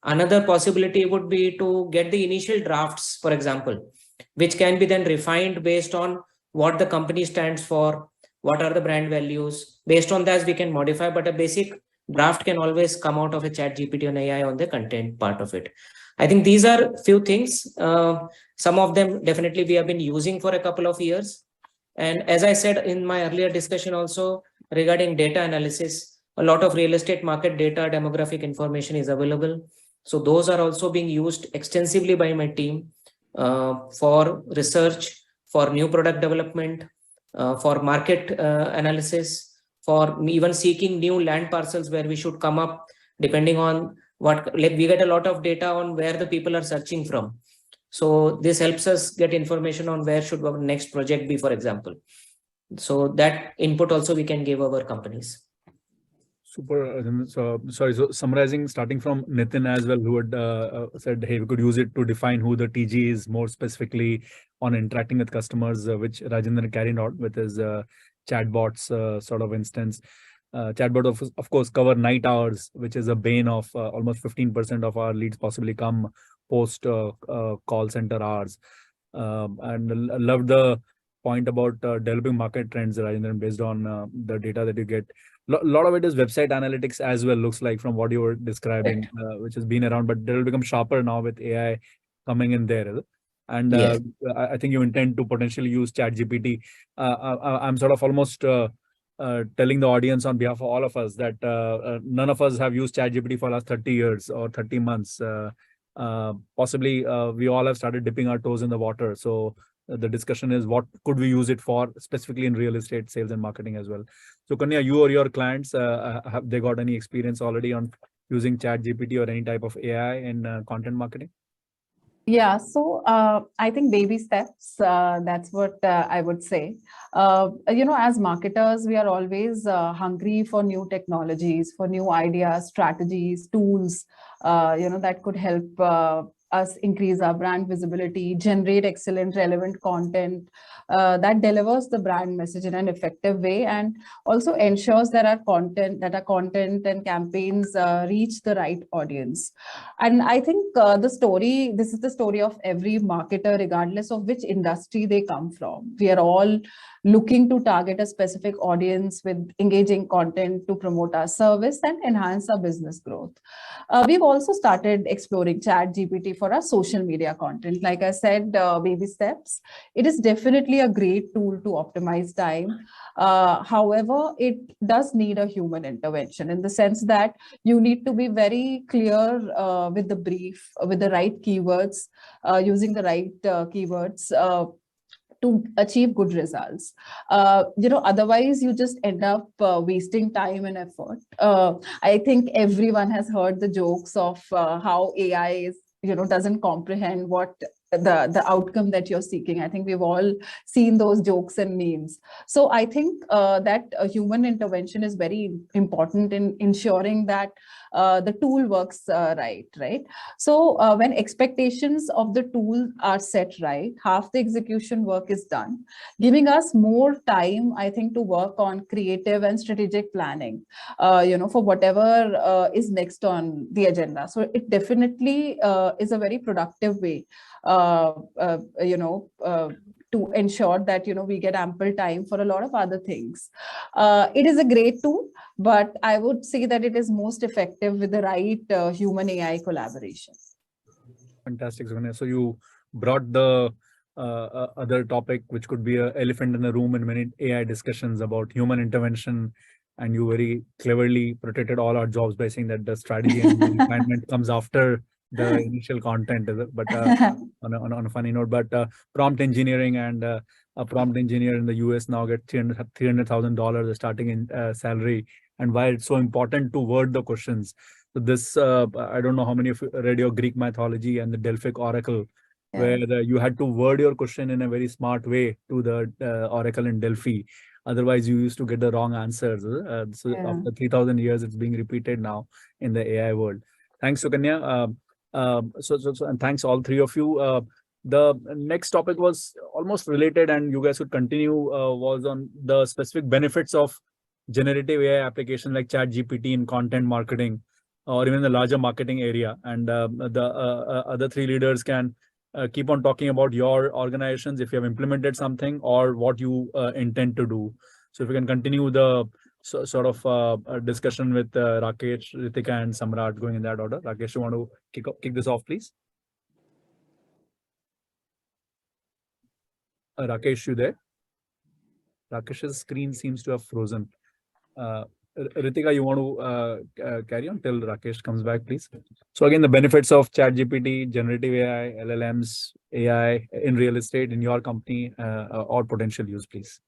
Speaker 4: Another possibility would be to get the initial drafts, for example, which can be then refined based on what the company stands for, what are the brand values. Based on that, we can modify, but a basic draft can always come out of a ChatGPT and AI on the content part of it. I think these are few things. Some of them definitely we have been using for a couple of years. And as I said in my earlier discussion also regarding data analysis, a lot of real estate market data, demographic information is available. So those are also being used extensively by my team for research, for new product development, for market analysis, for even seeking new land parcels where we should come up depending on what, like we get a lot of data on where the people are searching from. So this helps us get information on where should our next project be, for example. So that input also we can give our companies.
Speaker 2: Super. So summarizing, starting from Nitin as well, who had said, hey, we could use it to define who the TG is more specifically on interacting with customers, which Rajendran carried out with his chatbots sort of instance. Chatbot, of course, cover night hours, which is a bane of almost 15% of our leads possibly come post call center hours. And I love the point about developing market trends, Rajendran, based on the data that you get. A lot of it is website analytics as well, looks like, from what you were describing, which has been around, but they'll become sharper now with AI coming in there. And
Speaker 4: Yes.
Speaker 2: I think you intend to potentially use ChatGPT. I'm sort of almost telling the audience on behalf of all of us that none of us have used ChatGPT for the last 30 years or 30 months. Possibly we all have started dipping our toes in the water. So the discussion is, what could we use it for specifically in real estate sales and marketing as well? So Kanya, you or your clients, have they got any experience already on using ChatGPT or any type of AI in content marketing?
Speaker 8: Yeah, so I think baby steps, that's what I would say. As marketers, we are always hungry for new technologies, for new ideas, strategies, tools, that could help us increase our brand visibility, generate excellent, relevant content that delivers the brand message in an effective way, and also ensures that our content and campaigns reach the right audience. And I think this is the story of every marketer, regardless of which industry they come from. We are all looking to target a specific audience with engaging content to promote our service and enhance our business growth. We've also started exploring ChatGPT for our social media content. Like I said, baby steps. It is definitely a great tool to optimize time. However, it does need a human intervention, in the sense that you need to be very clear with the brief, with the right keywords, using the right keywords to achieve good results. Otherwise you just end up wasting time and effort. I think everyone has heard the jokes of how AI is, doesn't comprehend what the outcome that you're seeking. I think we've all seen those jokes and memes. So I think that human intervention is very important in ensuring that the tool works right. So when expectations of the tool are set right, half the execution work is done, giving us more time, I think, to work on creative and strategic planning, for whatever is next on the agenda. So it definitely is a very productive way to ensure that we get ample time for a lot of other things. It is a great tool, but I would say that it is most effective with the right human AI collaboration.
Speaker 2: Fantastic, Suganya. So you brought the other topic, which could be an elephant in the room in many AI discussions about human intervention, and you very cleverly protected all our jobs by saying that the strategy and the refinement comes after the initial content. But on a funny note, but prompt engineering, and a prompt engineer in the US now get $300,000 starting in salary. And why it's so important to word the questions. So this, I don't know how many of you read your Greek mythology and the Delphic Oracle, where you had to word your question in a very smart way to the Oracle in Delphi. Otherwise, you used to get the wrong answers. So after 3,000 years, it's being repeated now in the AI world. Thanks, Sukanya. And thanks all three of you. The next topic was almost related, and you guys could continue, was on the specific benefits of generative AI application like ChatGPT in content marketing, or even the larger marketing area. And the other three leaders can keep on talking about your organizations, if you have implemented something or what you intend to do. So if you can continue the sort of discussion with Rakesh, Ritika, and Samrat, going in that order. Rakesh, you want to kick this off, please? Rakesh, you there? Rakesh's screen seems to have frozen. Ritika, you want to carry on till Rakesh comes back, please? So again, the benefits of ChatGPT, generative AI, LLMs, AI in real estate in your company, or potential use, please.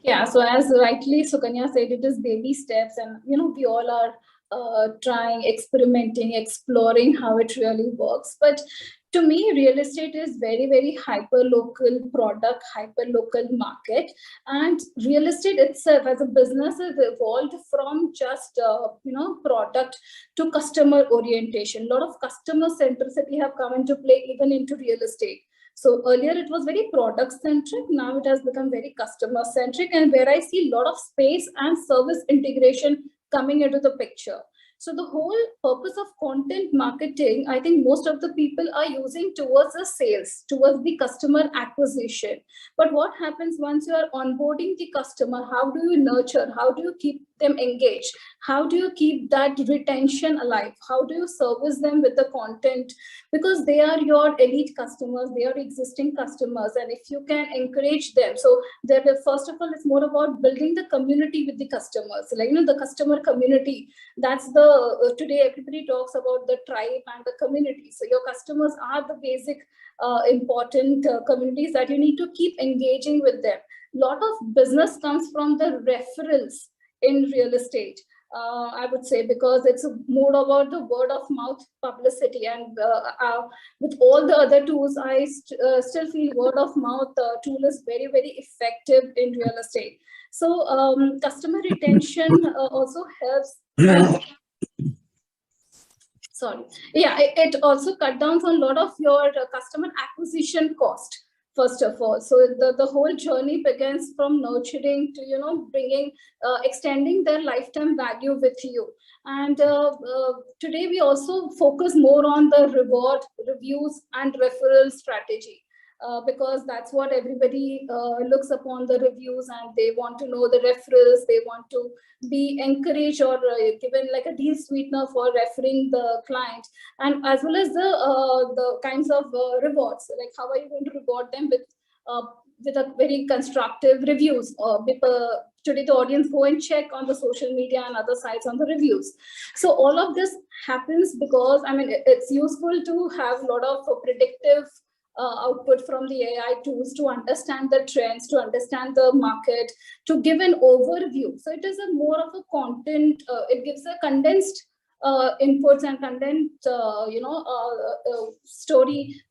Speaker 6: Yeah, so as rightly Sukanya said, it is baby steps, and we all are trying, experimenting, exploring how it really works. But to me, real estate is very, very hyper-local product, hyper-local market. And real estate itself as a business has evolved from just, product to customer orientation. A lot of customer centricity have come into play even into real estate. So earlier it was very product centric. Now it has become very customer centric, and where I see a lot of space and service integration coming into the picture. So the whole purpose of content marketing, I think most of the people are using towards the sales, towards the customer acquisition. But what happens once you are onboarding the customer? How do you nurture? How do you keep them engaged? How do you keep that retention alive? How do you service them with the content? Because they are your elite customers, they are existing customers, and if you can encourage them. So that first of all, it's more about building the community with the customers, like the customer community. That's the today everybody talks about the tribe and the community. So your customers are the basic important communities that you need to keep engaging with them. A lot of business comes from the referrals in real estate. I would say, because it's more about the word of mouth publicity, and with all the other tools, I still feel word of mouth tool is very, very effective in real estate. So customer retention also helps. Sorry. Yeah, it also cut down on a lot of your customer acquisition cost. First of all, so the whole journey begins from nurturing to bringing, extending their lifetime value with you. And today we also focus more on the reward, reviews, and referral strategy. Because that's what everybody looks upon, the reviews, and they want to know the referrals. They want to be encouraged or given like a deal sweetener for referring the client, and as well as the kinds of rewards, like how are you going to reward them with a very constructive reviews. Today the audience go and check on the social media and other sites on the reviews. So all of this happens because it's useful to have a lot of predictive output from the AI tools to understand the trends, to understand the market, to give an overview. So it is a more of a content, it gives a condensed inputs and condensed, story,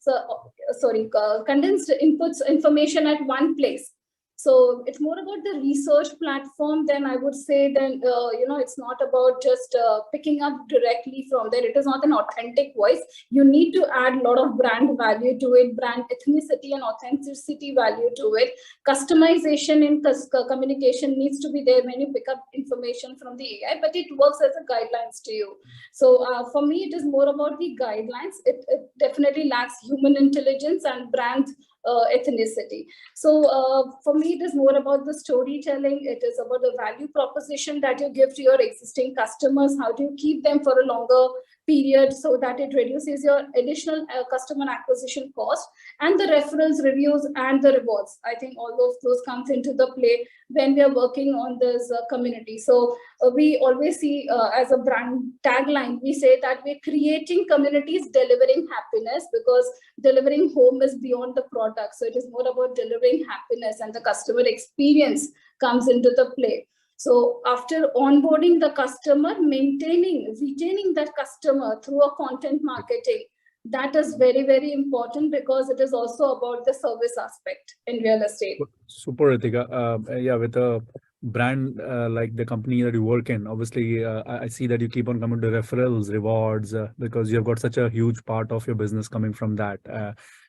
Speaker 6: condensed inputs, information at one place. So it's more about the research platform than I would say, then, it's not about just picking up directly from there. It is not an authentic voice. You need to add a lot of brand value to it, brand ethnicity and authenticity value to it. Customization in communication needs to be there when you pick up information from the AI, but it works as a guidelines to you. So for me, it is more about the guidelines. It definitely lacks human intelligence and brand ethnicity. So for me, it is more about the storytelling. It is about the value proposition that you give to your existing customers. How do you keep them for a longer period so that it reduces your additional customer acquisition cost, and the referrals, reviews, and the rewards. I think all of those comes into the play when we are working on this community. So we always see as a brand tagline, we say that we're creating communities, delivering happiness, because delivering home is beyond the product. So it is more about delivering happiness, and the customer experience comes into the play. So after onboarding the customer, retaining that customer through a content marketing, that is very, very important, because it is also about the service aspect in real estate.
Speaker 2: Super, Ritika. Yeah, with a brand like the company that you work in, obviously, I see that you keep on coming to referrals, rewards, because you've got such a huge part of your business coming from that.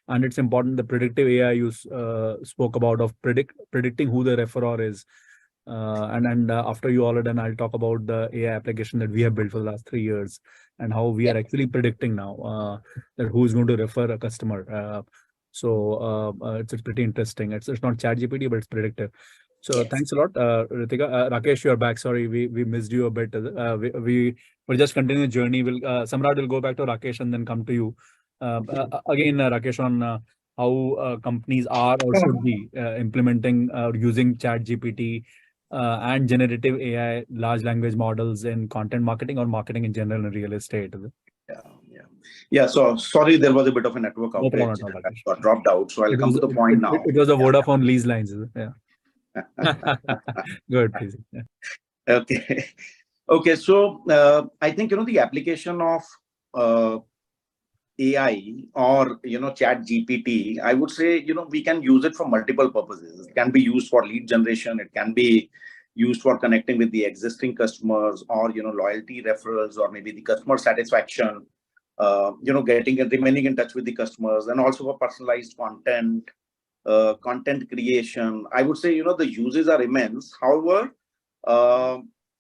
Speaker 2: And it's important, the predictive AI you spoke about of predicting who the referrer is. And after you all are done, I'll talk about the AI application that we have built for the last 3 years and how we are actually predicting now that who is going to refer a customer. So it's pretty interesting. It's not ChatGPT, but it's predictive. So
Speaker 6: Yes.
Speaker 2: thanks a lot, Ritika. Rakesh, you're back. Sorry, we missed you a bit. We will just continue the journey. Samrat will go back to Rakesh and then come to you. Again, Rakesh, on how companies are or should be implementing using ChatGPT and generative AI, large language models in content marketing or marketing in general in real estate.
Speaker 5: Yeah. So sorry, there was a bit of a network
Speaker 2: No problem
Speaker 5: outage.
Speaker 2: at all,
Speaker 5: I
Speaker 2: Rakesh.
Speaker 5: got dropped out. So I'll come to the point now.
Speaker 2: It was a Vodafone lease lines, is it? Yeah. Go ahead, please. Yeah.
Speaker 5: Okay. Okay. So I think, the application of AI or, Chat GPT, I would say, we can use it for multiple purposes. It can be used for lead generation. It can be used for connecting with the existing customers or, loyalty referrals or maybe the customer satisfaction, getting and remaining in touch with the customers, and also for personalized content creation. I would say, the uses are immense. However,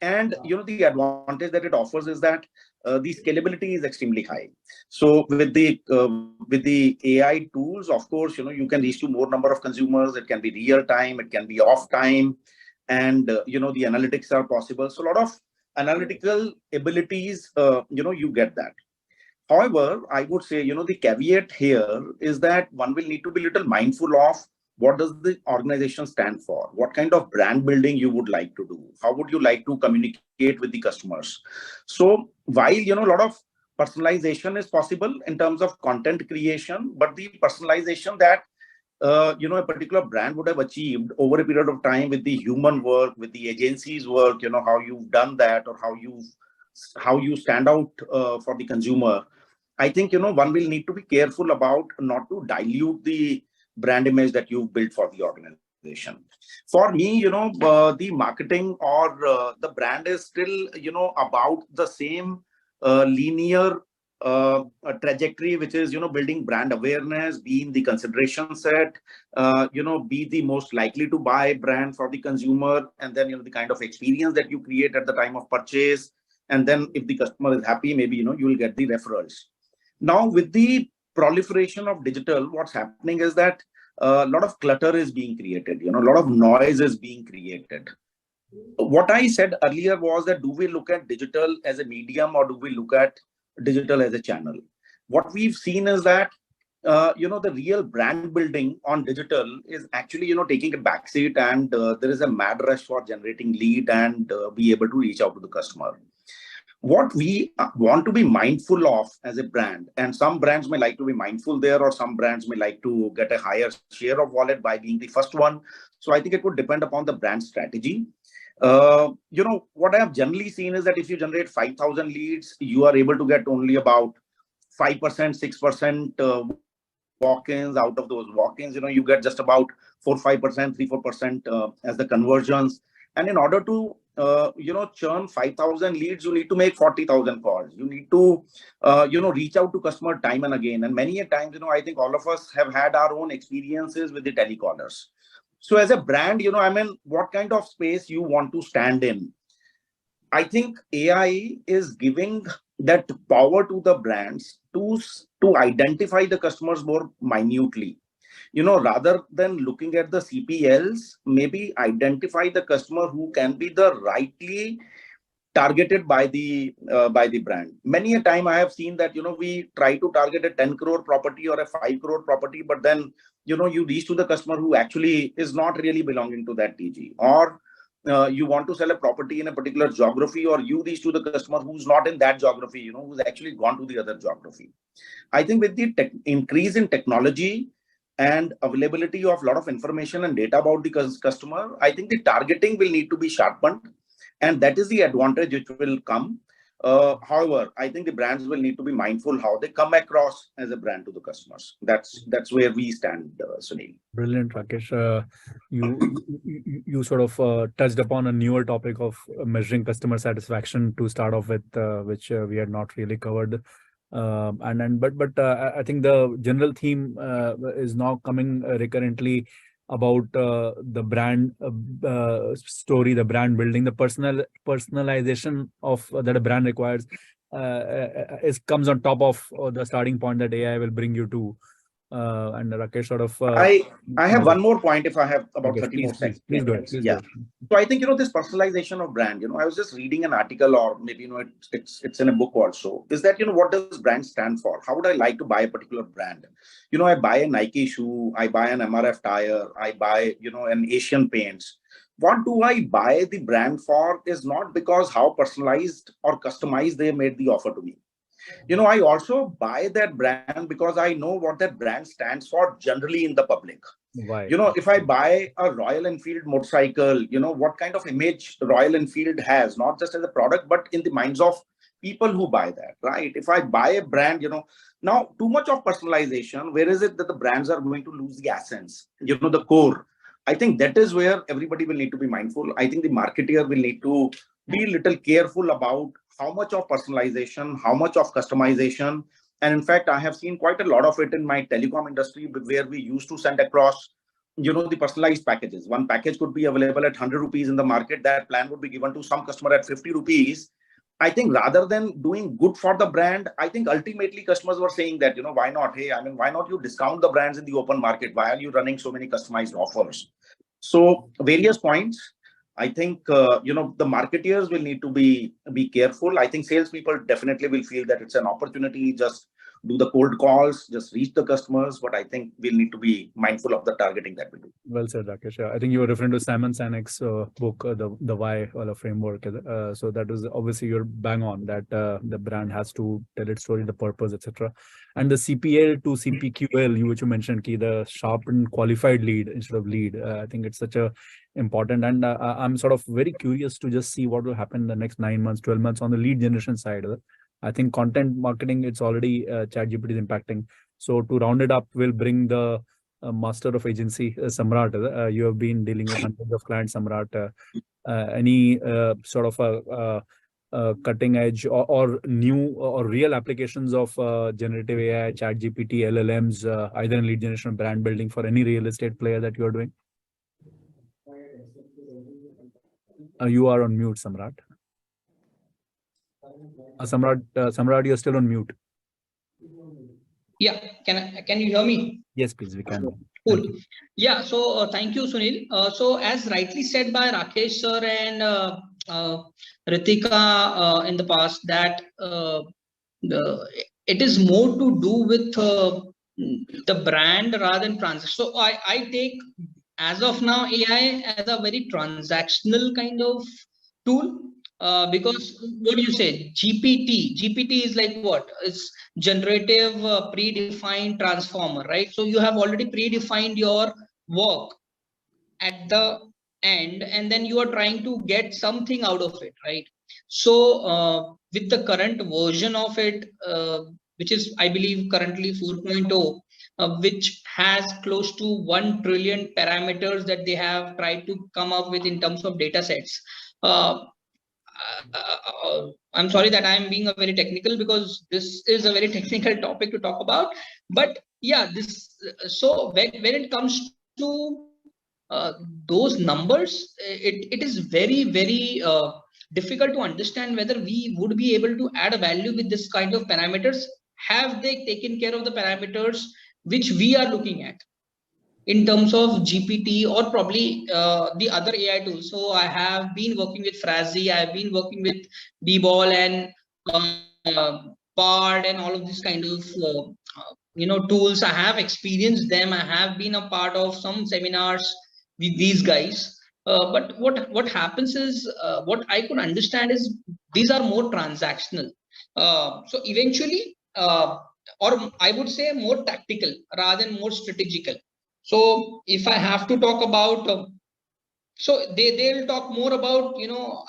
Speaker 5: and the advantage that it offers is that the scalability is extremely high. So with the AI tools, of course, you can reach to more number of consumers. It can be real time, it can be off time, and the analytics are possible. So a lot of analytical abilities, you get that. However, I would say, the caveat here is that one will need to be a little mindful of what does the organization stand for? What kind of brand building you would like to do? How would you like to communicate with the customers? So while, a lot of personalization is possible in terms of content creation, but the personalization that, a particular brand would have achieved over a period of time with the human work, with the agency's work, how you've done that or how you stand out for the consumer. I think, one will need to be careful about not to dilute the brand image that you've built for the organization. For me, the marketing or the brand is still, about the same linear trajectory, which is, building brand awareness, be in the consideration set, be the most likely to buy brand for the consumer, and then, the kind of experience that you create at the time of purchase. And then if the customer is happy, maybe, you will get the referrals. Now, with the proliferation of digital, what's happening is that a lot of clutter is being created, a lot of noise is being created. What I said earlier was that do we look at digital as a medium or do we look at digital as a channel? What we've seen is that, the real brand building on digital is actually, taking a backseat, and there is a mad rush for generating lead and be able to reach out to the customer. What we want to be mindful of as a brand, and some brands may like to be mindful there, or some brands may like to get a higher share of wallet by being the first one. So I think it would depend upon the brand strategy. What I have generally seen is that if you generate 5,000 leads, you are able to get only about 5%, 6% walk-ins. Out of those walk-ins, you get just about 4-5%, 3-4% as the conversions. And in order to churn 5,000 leads, you need to make 40,000 calls. You need to reach out to customer time and again. And many a times, I think all of us have had our own experiences with the telecallers. So as a brand, what kind of space you want to stand in? I think AI is giving that power to the brands to identify the customers more minutely. Rather than looking at the CPLs, maybe identify the customer who can be the rightly targeted by the brand. Many a time I have seen that, we try to target a 10 crore property or a 5 crore property, but then, you reach to the customer who actually is not really belonging to that TG, or you want to sell a property in a particular geography, or you reach to the customer who's not in that geography, who's actually gone to the other geography. I think with the increase in technology and availability of a lot of information and data about the customer, I think the targeting will need to be sharpened. And that is the advantage which will come. However, I think the brands will need to be mindful how they come across as a brand to the customers. That's where we stand, Sunil.
Speaker 2: Brilliant, Rakesh. You sort of touched upon a newer topic of measuring customer satisfaction to start off with, which we had not really covered. But I think the general theme is now coming recurrently about the brand story, the brand building, the personalization of that a brand requires comes on top of the starting point that AI will bring you to. And Rakesh sort of
Speaker 5: I have one more point if I have about
Speaker 2: Rakesh,
Speaker 5: 30 more seconds.
Speaker 2: please go ahead.
Speaker 5: Yeah. So I think, this personalization of brand, I was just reading an article, or maybe, it's in a book also, is that, what does brand stand for? How would I like to buy a particular brand? I buy a Nike shoe, I buy an MRF tire, I buy, an Asian Paints. What do I buy the brand for is not because how personalized or customized they made the offer to me. I also buy that brand because I know what that brand stands for generally in the public.
Speaker 2: Why?
Speaker 5: If I buy a Royal Enfield motorcycle, what kind of image Royal Enfield has, not just as a product, but in the minds of people who buy that, right? If I buy a brand, now too much of personalization, where is it that the brands are going to lose the essence, the core? I think that is where everybody will need to be mindful. I think the marketer will need to be a little careful about how much of personalization, how much of customization. And in fact, I have seen quite a lot of it in my telecom industry, where we used to send across, the personalized packages. One package could be available at 100 rupees in the market. That plan would be given to some customer at 50 rupees. I think rather than doing good for the brand, I think ultimately customers were saying that, why not? Hey, why not you discount the brands in the open market? Why are you running so many customized offers? So various points. I think, the marketeers will need to be careful. I think salespeople definitely will feel that it's an opportunity, just do the cold calls, just reach the customers. But I think we'll need to be mindful of the targeting that we do.
Speaker 2: Well said, Rakesh. I think you were referring to Simon Sinek's book, the Why framework. So that was obviously you're bang on that the brand has to tell its story, the purpose, etc. And the CPL to CPQL, which you mentioned, Ki, the sharpened qualified lead instead of lead. I think it's such a important, and I'm sort of very curious to just see what will happen in the next 9 months, 12 months on the lead generation side. I think content marketing, it's already ChatGPT is impacting. So to round it up, we'll bring the master of agency, Samrat. You have been dealing with hundreds of clients, Samrat. Any sort of cutting edge or new or real applications of generative AI, ChatGPT, LLMs, either in lead generation or brand building for any real estate player that you are doing? You are on mute, Samrat. Samrat, you're still on mute.
Speaker 7: Yeah, can you hear me?
Speaker 2: Yes, please, we can.
Speaker 7: Cool. Yeah, so thank you, Sunil. So as rightly said by Rakesh sir and Ritika in the past, that it is more to do with the brand rather than transaction. So I take, as of now, AI as a very transactional kind of tool. Because what do you say? GPT is like what? It's generative predefined transformer, right? So you have already predefined your work at the end, and then you are trying to get something out of it, right? So with the current version of it, which is, I believe, currently 4.0, which has close to 1 trillion parameters that they have tried to come up with in terms of data sets. I'm sorry that I'm being a very technical, because this is a very technical topic to talk about. But yeah, so when it comes to those numbers, it is very, very difficult to understand whether we would be able to add a value with this kind of parameters. Have they taken care of the parameters which we are looking at in terms of GPT or probably the other AI tools? So I have been working with Frazy, I've been working with DBall and Bard and all of these kind of tools. I have experienced them. I have been a part of some seminars with these guys. But what happens is, what I could understand is these are more transactional. So eventually, or I would say more tactical rather than more strategical. So if I have to talk about So they'll talk more about,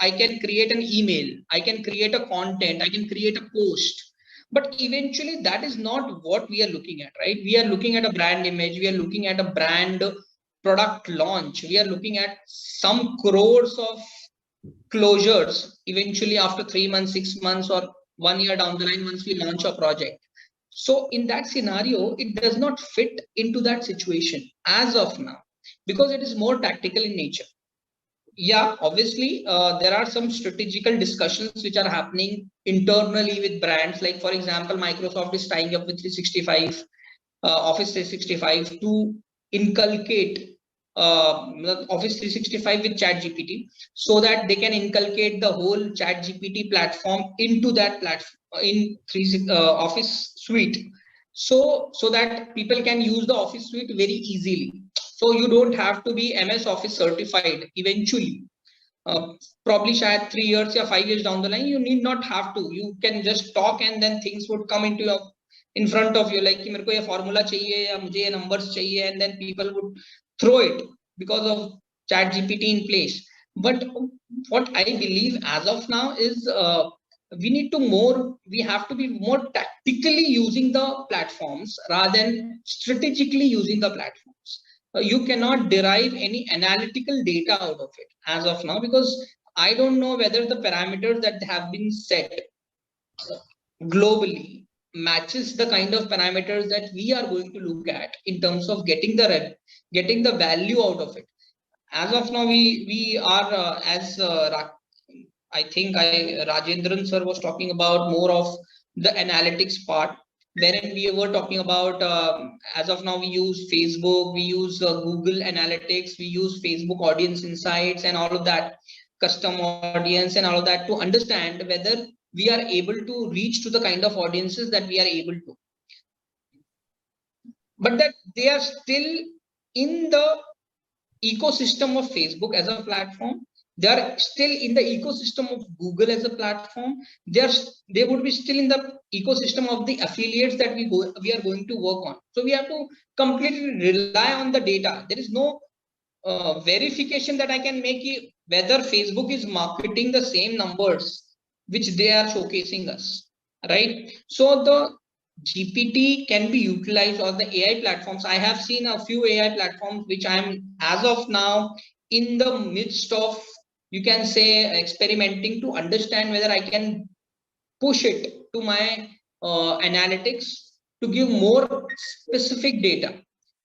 Speaker 7: I can create an email, I can create a content, I can create a post. But eventually that is not what we are looking at, right? We are looking at a brand image, we are looking at a brand product launch, we are looking at some crores of closures eventually after 3 months, 6 months, or 1 year down the line once we launch a project. So in that scenario, it does not fit into that situation as of now, because it is more tactical in nature. Yeah, obviously, there are some strategical discussions which are happening internally with brands. Like, for example, Microsoft is tying up with 365, Office 365 to inculcate Office 365 with ChatGPT, so that they can inculcate the whole ChatGPT platform into that platform in Office suite, so that people can use the Office suite very easily. So you don't have to be MS Office certified eventually. Probably shayad 3 years or 5 years down the line, you need not have to. You can just talk and then things would come into your in front of you, like कि मेरे को ये formula चाहिए या मुझे ये numbers चाहिए, and then people would throw it because of ChatGPT in place. But what I believe as of now is we have to be more tactically using the platforms rather than strategically using the platforms. You cannot derive any analytical data out of it as of now, because I don't know whether the parameters that have been set globally matches the kind of parameters that we are going to look at in terms of getting the value out of it. As of now, we are I think Rajendran sir was talking about more of the analytics part, wherein we were talking about as of now we use Facebook, we use Google Analytics, we use Facebook Audience Insights and all of that, custom audience and all of that, to understand whether we are able to reach to the kind of audiences that we are able to. But that they are still in the ecosystem of Facebook as a platform, they are still in the ecosystem of Google as a platform, they would be still in the ecosystem of the affiliates that we are going to work on. So we have to completely rely on the data. There is no verification that I can make whether Facebook is marketing the same numbers which they are showcasing us, right? So the GPT can be utilized, or the AI platforms. I have seen a few AI platforms which I'm as of now in the midst of, you can say, experimenting to understand whether I can push it to my analytics to give more specific data.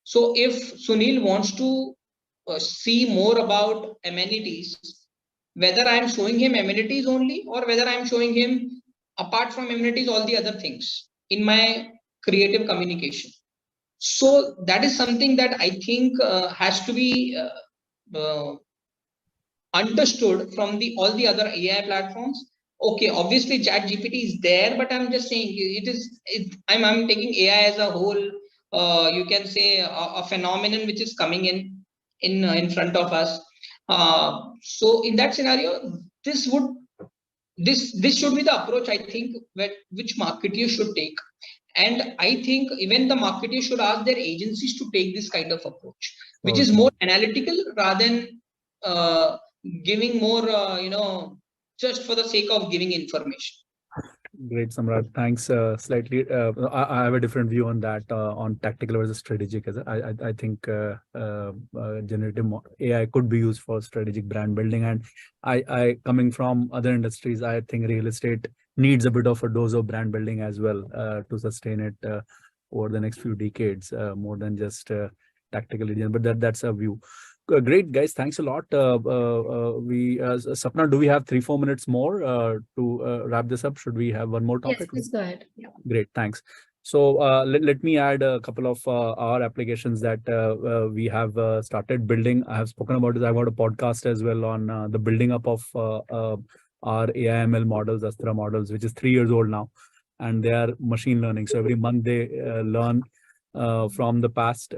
Speaker 7: So if Sunil wants to see more about amenities, whether I'm showing him amenities only or whether I'm showing him apart from amenities all the other things in my creative communication. So that is something that I think has to be understood from all the other AI platforms. Okay, obviously ChatGPT is there, but I'm just saying I'm taking AI as a whole, you can say a phenomenon which is coming in front of us. So in that scenario, this should be the approach, I think, which marketeers should take. And I think even the marketeers should ask their agencies to take this kind of approach, which is more analytical rather than giving more, just for the sake of giving information.
Speaker 2: Great, Samrat. Thanks. Slightly, I have a different view on that, on tactical versus strategic. I think generative AI could be used for strategic brand building. And I coming from other industries, I think real estate needs a bit of a dose of brand building as well to sustain it over the next few decades, more than just tactical. But that's a view. Great, guys. Thanks a lot. Sapna, do we have 3-4 minutes more to wrap this up? Should we have one more topic?
Speaker 1: Yes, please go ahead. Yeah.
Speaker 2: Great, thanks. So let me add a couple of our applications that we have started building. I have spoken about it. I've got a podcast as well on the building up of our AI/ML models, Astra models, which is 3 years old now, and they are machine learning. So every month they learn from the past.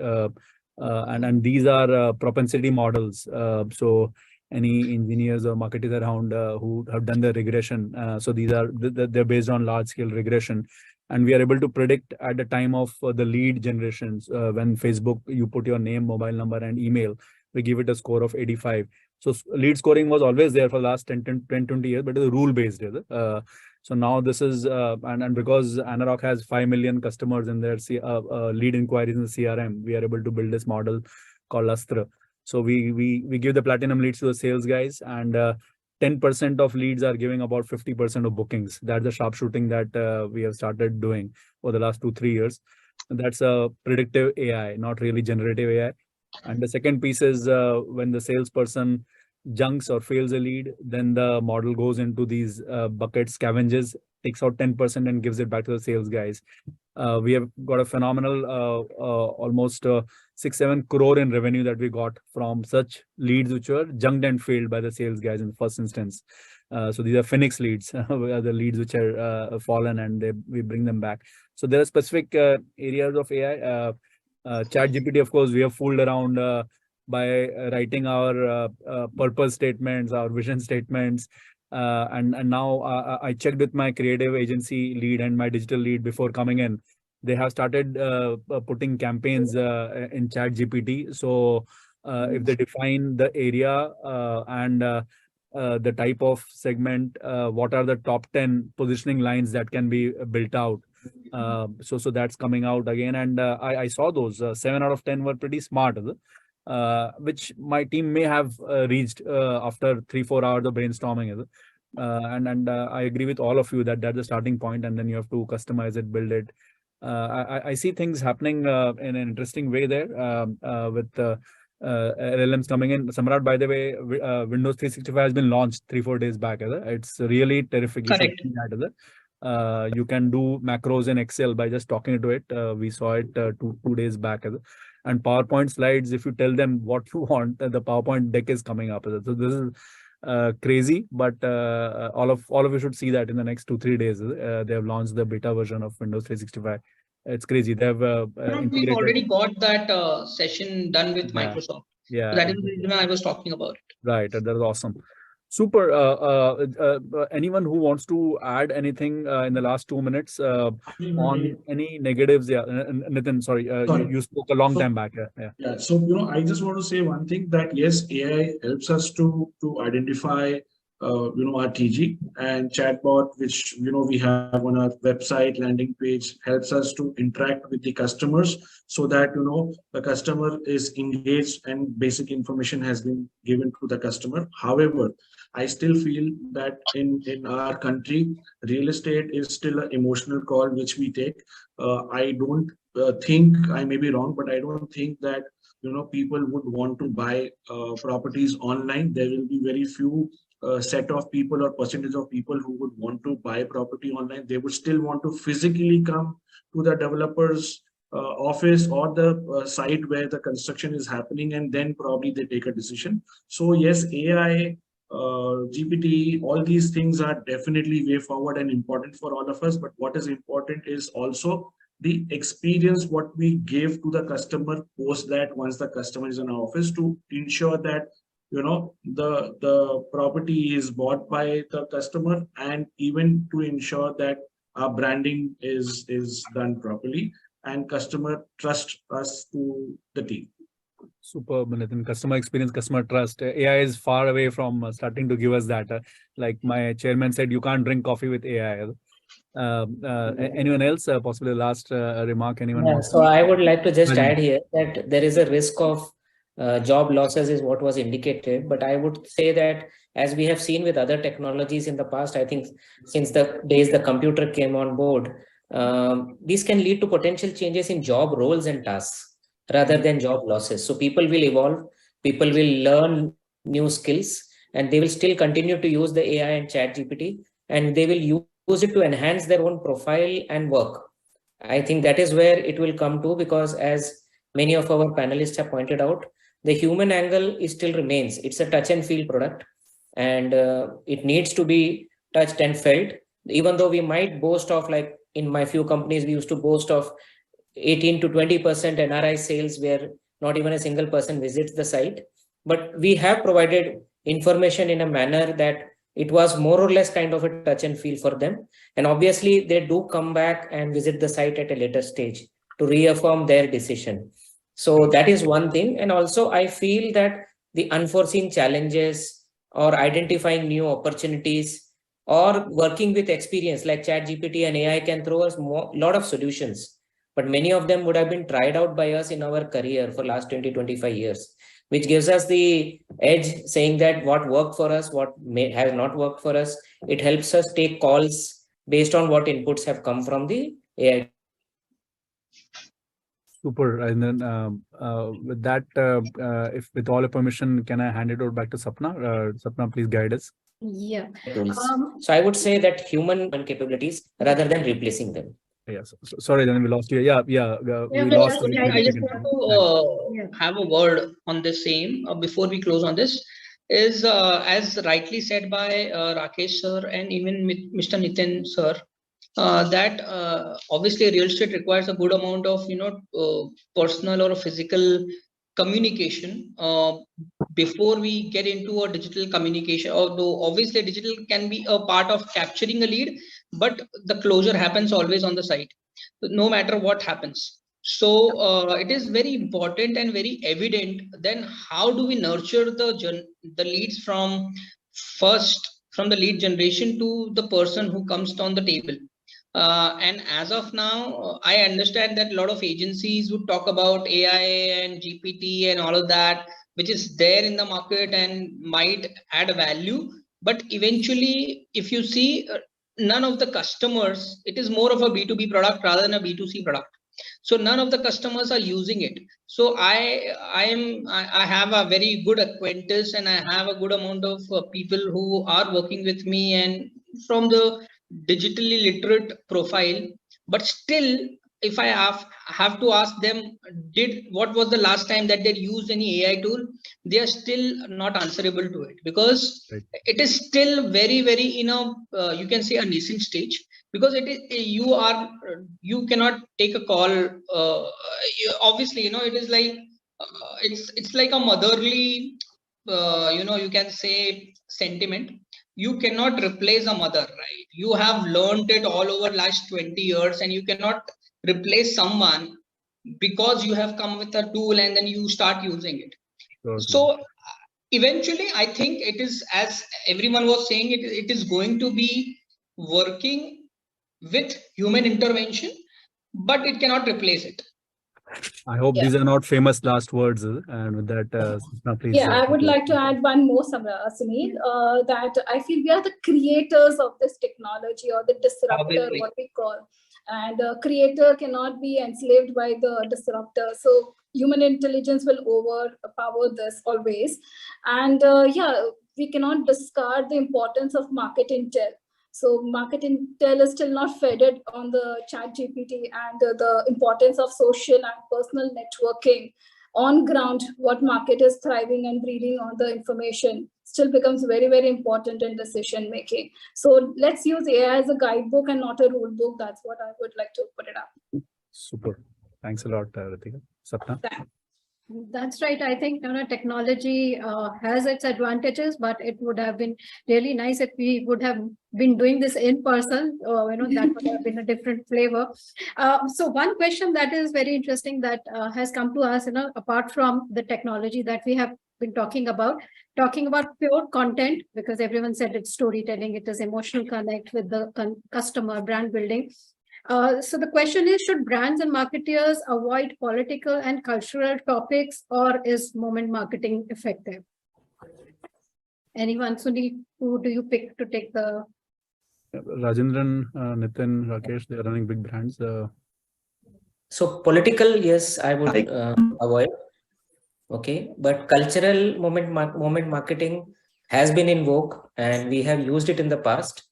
Speaker 2: And these are propensity models. So any engineers or marketers around who have done the regression. So these are they're based on large scale regression, and we are able to predict at the time of the lead generations. When Facebook, you put your name, mobile number, and email, we give it a score of 85. So lead scoring was always there for the last 10, 20 years, but it's rule based. So now this is, and because Anarock has 5 million customers in their lead inquiries in the CRM, we are able to build this model called Astra. So we give the platinum leads to the sales guys, and 10% of leads are giving about 50% of bookings. That's the sharpshooting that we have started doing over the last 2-3 years. And that's a predictive AI, not really generative AI. And the second piece is when the salesperson junks or fails a lead, then the model goes into these buckets, scavenges, takes out 10% and gives it back to the sales guys. We have got a phenomenal almost 6-7 crore in revenue that we got from such leads which were junked and failed by the sales guys in the first instance. So these are Phoenix leads, the leads which are fallen, and we bring them back. So there are specific areas of AI. ChatGPT, of course, we have fooled around by writing our purpose statements, our vision statements. And now I checked with my creative agency lead and my digital lead before coming in. They have started putting campaigns in ChatGPT. So if they define the area and the type of segment, what are the top 10 positioning lines that can be built out? So that's coming out again. And I saw those 7 out of 10 were pretty smart, which my team may have reached after 3-4 hours of brainstorming. And I agree with all of you that that's the starting point, and then you have to customize it, build it. I see things happening in an interesting way there with LLMs coming in. Samrat, by the way, Windows 365 has been launched 3-4 days back. It's really terrific. You should see that. You can do macros in Excel by just talking to it. We saw it 2 days back. And PowerPoint slides, if you tell them what you want, the PowerPoint deck is coming up. So this is crazy, but all of you should see that in the next 2-3 days. They have launched the beta version of Windows 365. It's crazy. They have
Speaker 7: we've already got that session done with Microsoft.
Speaker 2: Yeah,
Speaker 7: so that is the reason I was talking about it.
Speaker 2: Right, that is awesome. Super. Anyone who wants to add anything in the last 2 minutes on any negatives? Yeah, Nitin, sorry, you spoke a long time back.
Speaker 3: Yeah. So I just want to say one thing, that yes, AI helps us to identify our TG, and chatbot, which we have on our website landing page, helps us to interact with the customers, so that the customer is engaged and basic information has been given to the customer. However, I still feel that in our country, real estate is still an emotional call which we take. I don't think, I may be wrong, but I don't think that people would want to buy properties online. There will be very few set of people or percentage of people who would want to buy property online. They would still want to physically come to the developer's office or the site where the construction is happening, and then probably they take a decision. So yes, AI, GPT, all these things are definitely way forward and important for all of us. But what is important is also the experience what we give to the customer post that, once the customer is in our office, to ensure that the property is bought by the customer, and even to ensure that our branding is done properly and customer trust us to the team.
Speaker 2: Superb, Nitin. Customer experience, customer trust. AI is far away from starting to give us that. Like my chairman said, you can't drink coffee with AI. Anyone else? Possibly the last remark. Anyone?
Speaker 4: Yeah, so I would like to just add here that there is a risk of job losses is what was indicated. But I would say that, as we have seen with other technologies in the past, I think since the days the computer came on board, these can lead to potential changes in job roles and tasks rather than job losses. So people will evolve, people will learn new skills, and they will still continue to use the AI and ChatGPT, and they will use it to enhance their own profile and work. I think that is where it will come to, because as many of our panelists have pointed out, the human angle still remains. It's a touch and feel product, and it needs to be touched and felt. Even though we might boast of, like in my few companies, we used to boast of 18 to 20% NRI sales where not even a single person visits the site. But we have provided information in a manner that it was more or less kind of a touch and feel for them. And obviously they do come back and visit the site at a later stage to reaffirm their decision. So that is one thing. And also I feel that the unforeseen challenges or identifying new opportunities or working with experience like ChatGPT and AI can throw us a lot of solutions. But many of them would have been tried out by us in our career for last 20, 25 years, which gives us the edge saying that what worked for us, what has not worked for us. It helps us take calls based on what inputs have come from the AI.
Speaker 2: Super. And then with that, if with all your permission, can I hand it over back to Sapna? Sapna, please guide us.
Speaker 1: Yeah.
Speaker 4: So I would say that human capabilities rather than replacing them.
Speaker 2: Yes. Sorry, then we lost you. Yeah. We lost.
Speaker 7: I just want to have a word on the same before we close on this. Is as rightly said by Rakesh sir and even Mr. Nitin sir, that obviously real estate requires a good amount of personal or physical communication before we get into a digital communication. Although obviously digital can be a part of capturing a lead, but the closure happens always on the site, no matter what happens. So it is very important and very evident. Then how do we nurture the leads from the lead generation to the person who comes on the table? And as of now, I understand that a lot of agencies would talk about AI and GPT and all of that, which is there in the market and might add a value. But eventually, if you see, none of the customers, it is more of a B2B product rather than a B2C product. So none of the customers are using it. So I have a very good acquaintance and I have a good amount of people who are working with me and from the digitally literate profile. But still, if I have to ask them, what was the last time that they used any AI tool? They are still not answerable to it, because it is still very, very you can say a nascent stage, because it is you cannot take a call. Obviously, it is like it's like a motherly you can say sentiment. You cannot replace a mother, right? You have learned it all over last 20 years and you cannot replace someone because you have come with a tool and then you start using it. So eventually, I think it is, as everyone was saying, it is going to be working with human intervention, but it cannot replace it.
Speaker 2: I hope these are not famous last words. And with that, please.
Speaker 6: Yeah, I would like to add one more, Sunil, that I feel we are the creators of this technology, or the disruptor, what we call. And the creator cannot be enslaved by the disruptor. So human intelligence will overpower this always. And we cannot discard the importance of market intel. So market intel is still not fed on the ChatGPT, and the importance of social and personal networking on ground, what market is thriving and breeding on the information still becomes very, very important in decision making. So let's use AI as a guidebook and not a rule book. That's what I would like to put it up.
Speaker 2: Super. Thanks a lot, Ritika. Sapna?
Speaker 1: That's right. I think technology has its advantages, but it would have been really nice if we would have been doing this in person. That would have been a different flavor. So one question that is very interesting that has come to us, apart from the technology that we have been talking about pure content, because everyone said it's storytelling, it is emotional connect with the customer, brand building. So the question is, should brands and marketers avoid political and cultural topics, or is moment marketing effective? Anyone? Sunil, who do you pick to take the...
Speaker 2: Rajendran, Nitin, Rakesh, they are running big brands.
Speaker 4: So political, yes, I would avoid. Okay, but cultural moment marketing has been in vogue and we have used it in the past.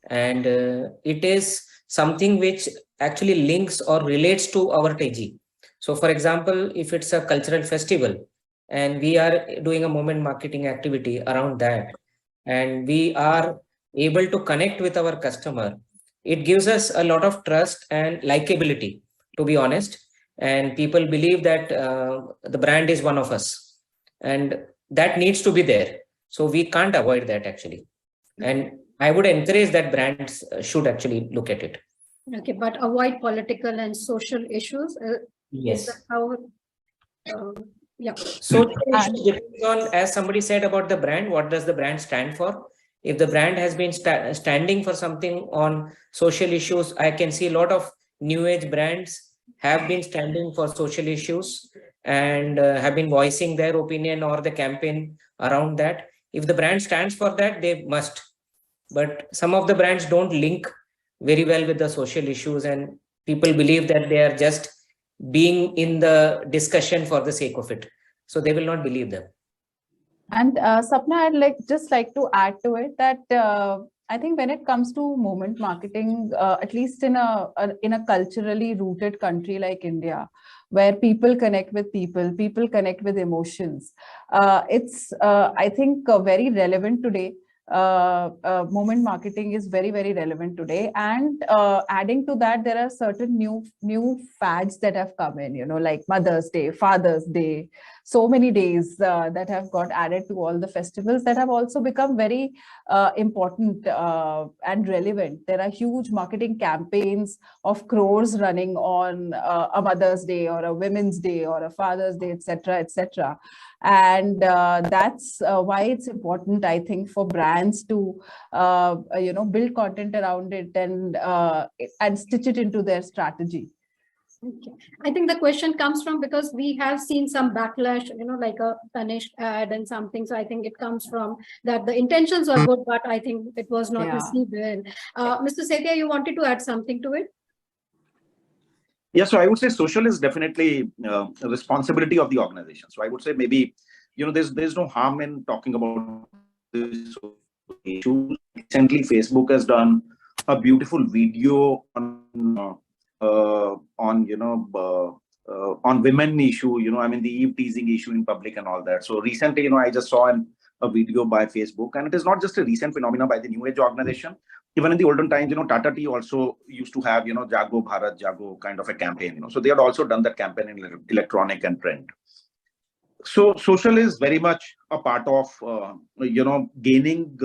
Speaker 4: And it is something which actually links or relates to our TG. So for example, if it's a cultural festival and we are doing a moment marketing activity around that, and we are able to connect with our customer, it gives us a lot of trust and likability, to be honest. And people believe that the brand is one of us, and that needs to be there. So we can't avoid that actually. And I would encourage that brands should actually look at it.
Speaker 1: Okay, but avoid political and social issues.
Speaker 4: Yes.
Speaker 1: Is that how Yeah.
Speaker 4: Social issues depends on, as somebody said about the brand, what does the brand stand for? If the brand has been standing for something on social issues, I can see a lot of new age brands have been standing for social issues and have been voicing their opinion or the campaign around that. If the brand stands for that, they must. But some of the brands don't link very well with the social issues, and people believe that they are just being in the discussion for the sake of it. So they will not believe them.
Speaker 8: And Sapna, I'd just like to add to it that I think when it comes to moment marketing, at least in a culturally rooted country like India, where people connect with people connect with emotions, it's I think very relevant today. Moment marketing is very, very relevant today. And adding to that, there are certain new fads that have come in, like Mother's Day, Father's Day, so many days that have got added to all the festivals that have also become very important and relevant. There are huge marketing campaigns of crores running on a Mother's Day or a Women's Day or a Father's Day, etc., etc. And that's why it's important, I think, for brands to build content around it and stitch it into their strategy.
Speaker 1: Okay. I think the question comes from because we have seen some backlash, like a punished ad and something. So I think it comes from that the intentions were good, but I think it was not received well. Mr. Setia, you wanted to add something to it?
Speaker 5: Yeah, so I would say social is definitely a responsibility of the organization. So I would say maybe, there's no harm in talking about this issue. Recently, Facebook has done a beautiful video on women issue, the Eve teasing issue in public and all that. So recently, I just saw a video by Facebook, and it is not just a recent phenomenon by the New Age organization. Even in the olden times, Tata Tea also used to have, Jago Bharat, Jago kind of a campaign, so they had also done that campaign in electronic and print. So social is very much a part of, gaining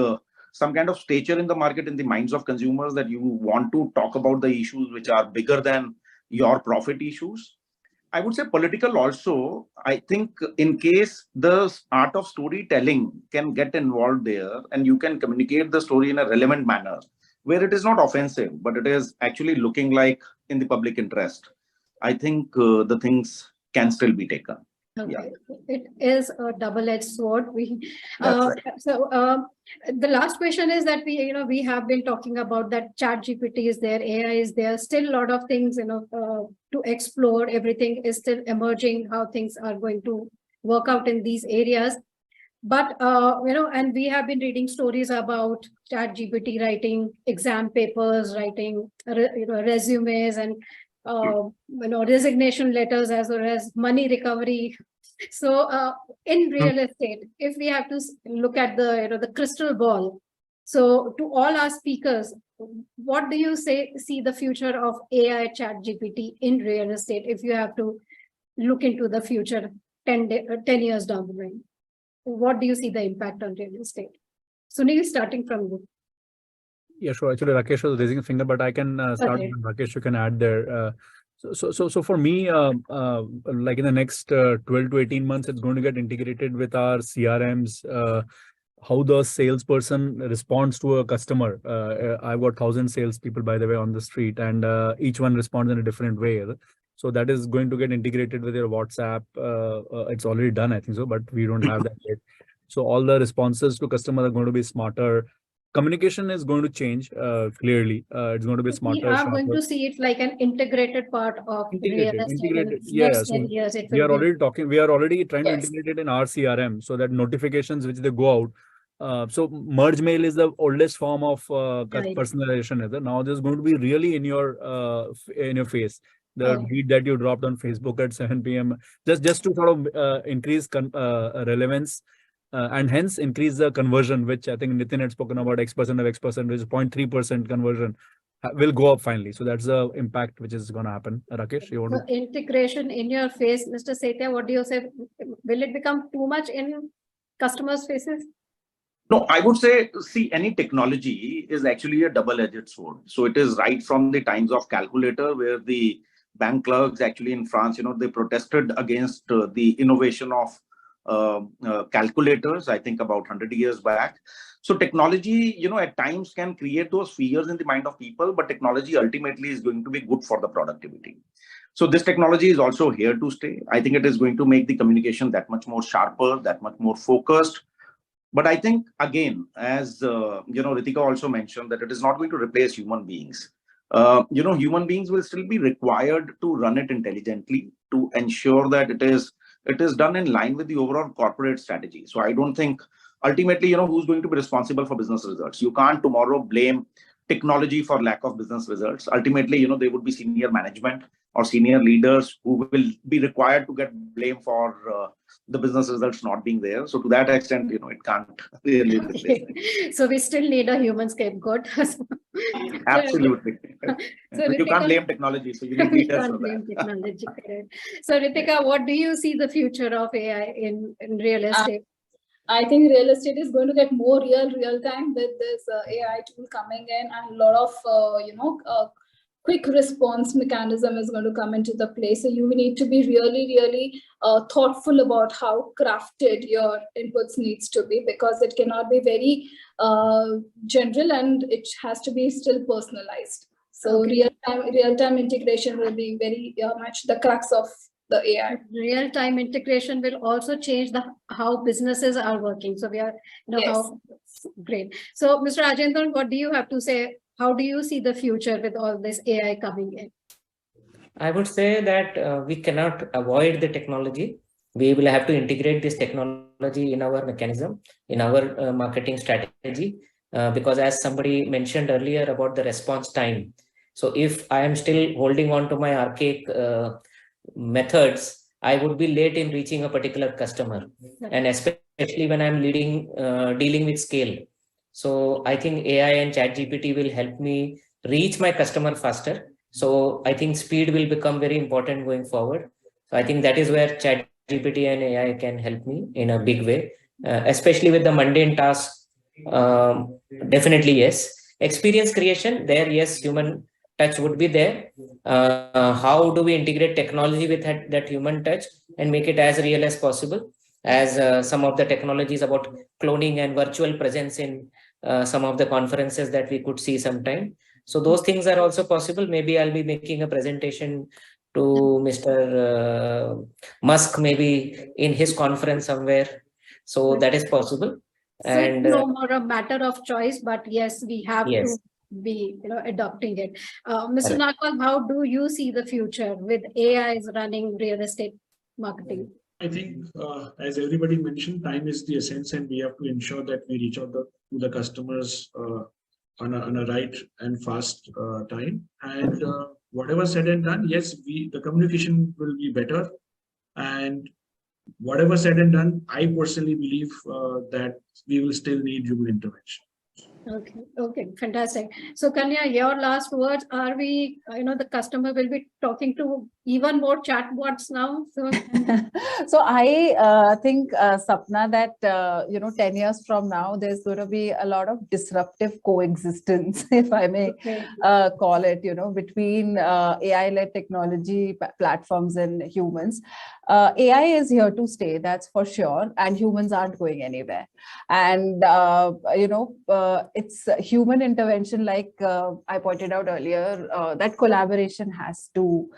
Speaker 5: some kind of stature in the market, in the minds of consumers, that you want to talk about the issues which are bigger than your profit issues. I would say political also. I think in case the art of storytelling can get involved there, and you can communicate the story in a relevant manner, where it is not offensive, but it is actually looking like in the public interest, I think the things can still be taken.
Speaker 1: Okay. Yeah. It is a double-edged sword.
Speaker 5: Right.
Speaker 1: So the last question is that we have been talking about that ChatGPT is there, AI is there, still a lot of things to explore. Everything is still emerging, how things are going to work out in these areas. But and we have been reading stories about ChatGPT writing exam papers, writing resumes, and resignation letters, as well as money recovery. So in real estate, if we have to look at the crystal ball, so to all our speakers, what do you see the future of AI ChatGPT in real estate if you have to look into the future 10 years down the line? What do you see the impact on real estate? Sunil, starting from you.
Speaker 2: Yeah, sure. Actually, Rakesh was raising a finger, but I can start.
Speaker 1: Okay.
Speaker 2: Rakesh, you can add there. So for me, like in the next 12 to 18 months, it's going to get integrated with our CRMs. How the salesperson responds to a customer. I've got 1,000 salespeople, by the way, on the street, and each one responds in a different way. So that is going to get integrated with your WhatsApp. It's already done, I think so, but we don't have that yet. So all the responses to customers are going to be smarter. Communication is going to change clearly. It's going to be smarter.
Speaker 1: We are going to see it like an integrated part of real estate.
Speaker 2: Yeah,
Speaker 1: so 10 years,
Speaker 2: we are already trying to integrate it in our CRM, so that notifications which they go out. So merge mail is the oldest form of personalization. Now there's going to be really in your face. The tweet that you dropped on Facebook at 7 p.m. just to sort of increase relevance. And hence increase the conversion, which I think Nitin had spoken about, X% of X%, which is 0.3% conversion will go up finally. So that's the impact which is going to happen. Rakesh, you want to?
Speaker 1: Integration in your face, Mr. Setia, what do you say? Will it become too much in customers' faces?
Speaker 5: No, I would say, see, any technology is actually a double-edged sword. So it is right from the times of calculator, where the bank clerks actually in France, they protested against the innovation of calculators, I think about 100 years back. So technology, at times can create those fears in the mind of people, but technology ultimately is going to be good for the productivity. So this technology is also here to stay. I think it is going to make the communication that much more sharper, that much more focused. But I think, again, as Ritika also mentioned, that it is not going to replace human beings. Human beings will still be required to run it intelligently, to ensure that it is done in line with the overall corporate strategy. So I don't think ultimately, who's going to be responsible for business results? You can't tomorrow blame technology for lack of business results. Ultimately, they would be senior management or senior leaders who will be required to get blame for the business results not being there. So to that extent, it can't really replace it.
Speaker 1: So we still need a human scapegoat.
Speaker 5: Absolutely.
Speaker 1: So
Speaker 5: You can't blame technology, so you need leaders for that.
Speaker 1: Technology. So Ritika, what do you see the future of AI in real estate?
Speaker 6: I think real estate is going to get more real time with this AI tool coming in, and a lot of quick response mechanism is going to come into the place. So you need to be really thoughtful about how crafted your inputs needs to be, because it cannot be very general and it has to be still personalized. So
Speaker 1: Okay.
Speaker 6: real-time integration will be very much the crux of the AI.
Speaker 1: Real-time integration will also change how businesses are working. So we are,
Speaker 6: Yes.
Speaker 1: Great. So Mr. Rajendran, what do you have to say? How do you see the future with all this AI coming in?
Speaker 4: I would say that we cannot avoid the technology. We will have to integrate this technology in our mechanism, in our marketing strategy, because as somebody mentioned earlier about the response time. So if I am still holding on to my archaic methods, I would be late in reaching a particular customer, and especially when I'm dealing with scale. So I think AI and ChatGPT will help me reach my customer faster. So I think speed will become very important going forward. So I think that is where ChatGPT and AI can help me in a big way, especially with the mundane tasks. Definitely, yes. Experience creation, there, yes, human touch would be there. How do we integrate technology with that human touch and make it as real as possible? As some of the technologies about cloning and virtual presence in some of the conferences that we could see sometime. So those things are also possible. Maybe I'll be making a presentation to Mr. Musk, maybe in his conference somewhere. So that is possible.
Speaker 1: So it's no more a matter of choice, but yes, we have to be adopting it. Mr. Nagpal, how do you see the future with AIs running real estate marketing?
Speaker 3: I think, as everybody mentioned, time is the essence, and we have to ensure that we reach out to the customers on a right and fast time. And whatever said and done, yes, the communication will be better. And whatever said and done, I personally believe that we will still need human intervention.
Speaker 1: Okay, fantastic. So Kanya, your last words, are we, the customer will be talking to even more chatbots now?
Speaker 8: So I think, Sapna, that, 10 years from now, there's going to be a lot of disruptive coexistence, if I may call it, between AI-led technology platforms and humans. AI is here to stay, that's for sure, and humans aren't going anywhere. And, it's human intervention, like I pointed out earlier, that collaboration has to,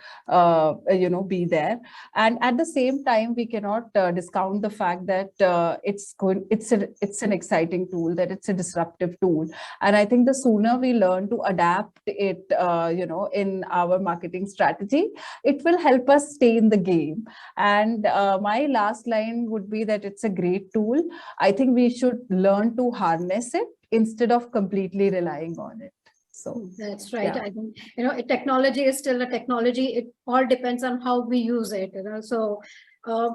Speaker 8: be there. And at the same time, we cannot discount the fact that it's an exciting tool, that it's a disruptive tool. And I think the sooner we learn to adapt it, in our marketing strategy, it will help us stay in the game. And my last line would be that it's a great tool. I think we should learn to harness it instead of completely relying on it. So
Speaker 1: that's right. Yeah. I think, technology is still a technology. It all depends on how we use it. So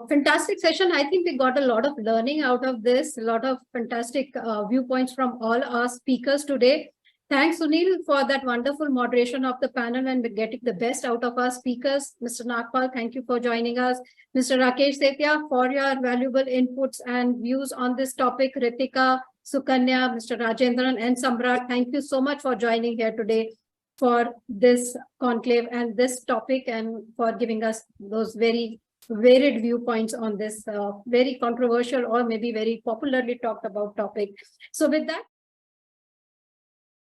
Speaker 1: fantastic session. I think we got a lot of learning out of this, a lot of fantastic viewpoints from all our speakers today. Thanks, Sunil, for that wonderful moderation of the panel and getting the best out of our speakers. Mr. Nagpal, thank you for joining us. Mr. Rakesh Setia, for your valuable inputs and views on this topic. Ritika, Sukanya, Mr. Rajendran, and Samrat, thank you so much for joining here today. for this conclave and this topic, and for giving us those very varied viewpoints on this very controversial or maybe very popularly talked about topic. So with that,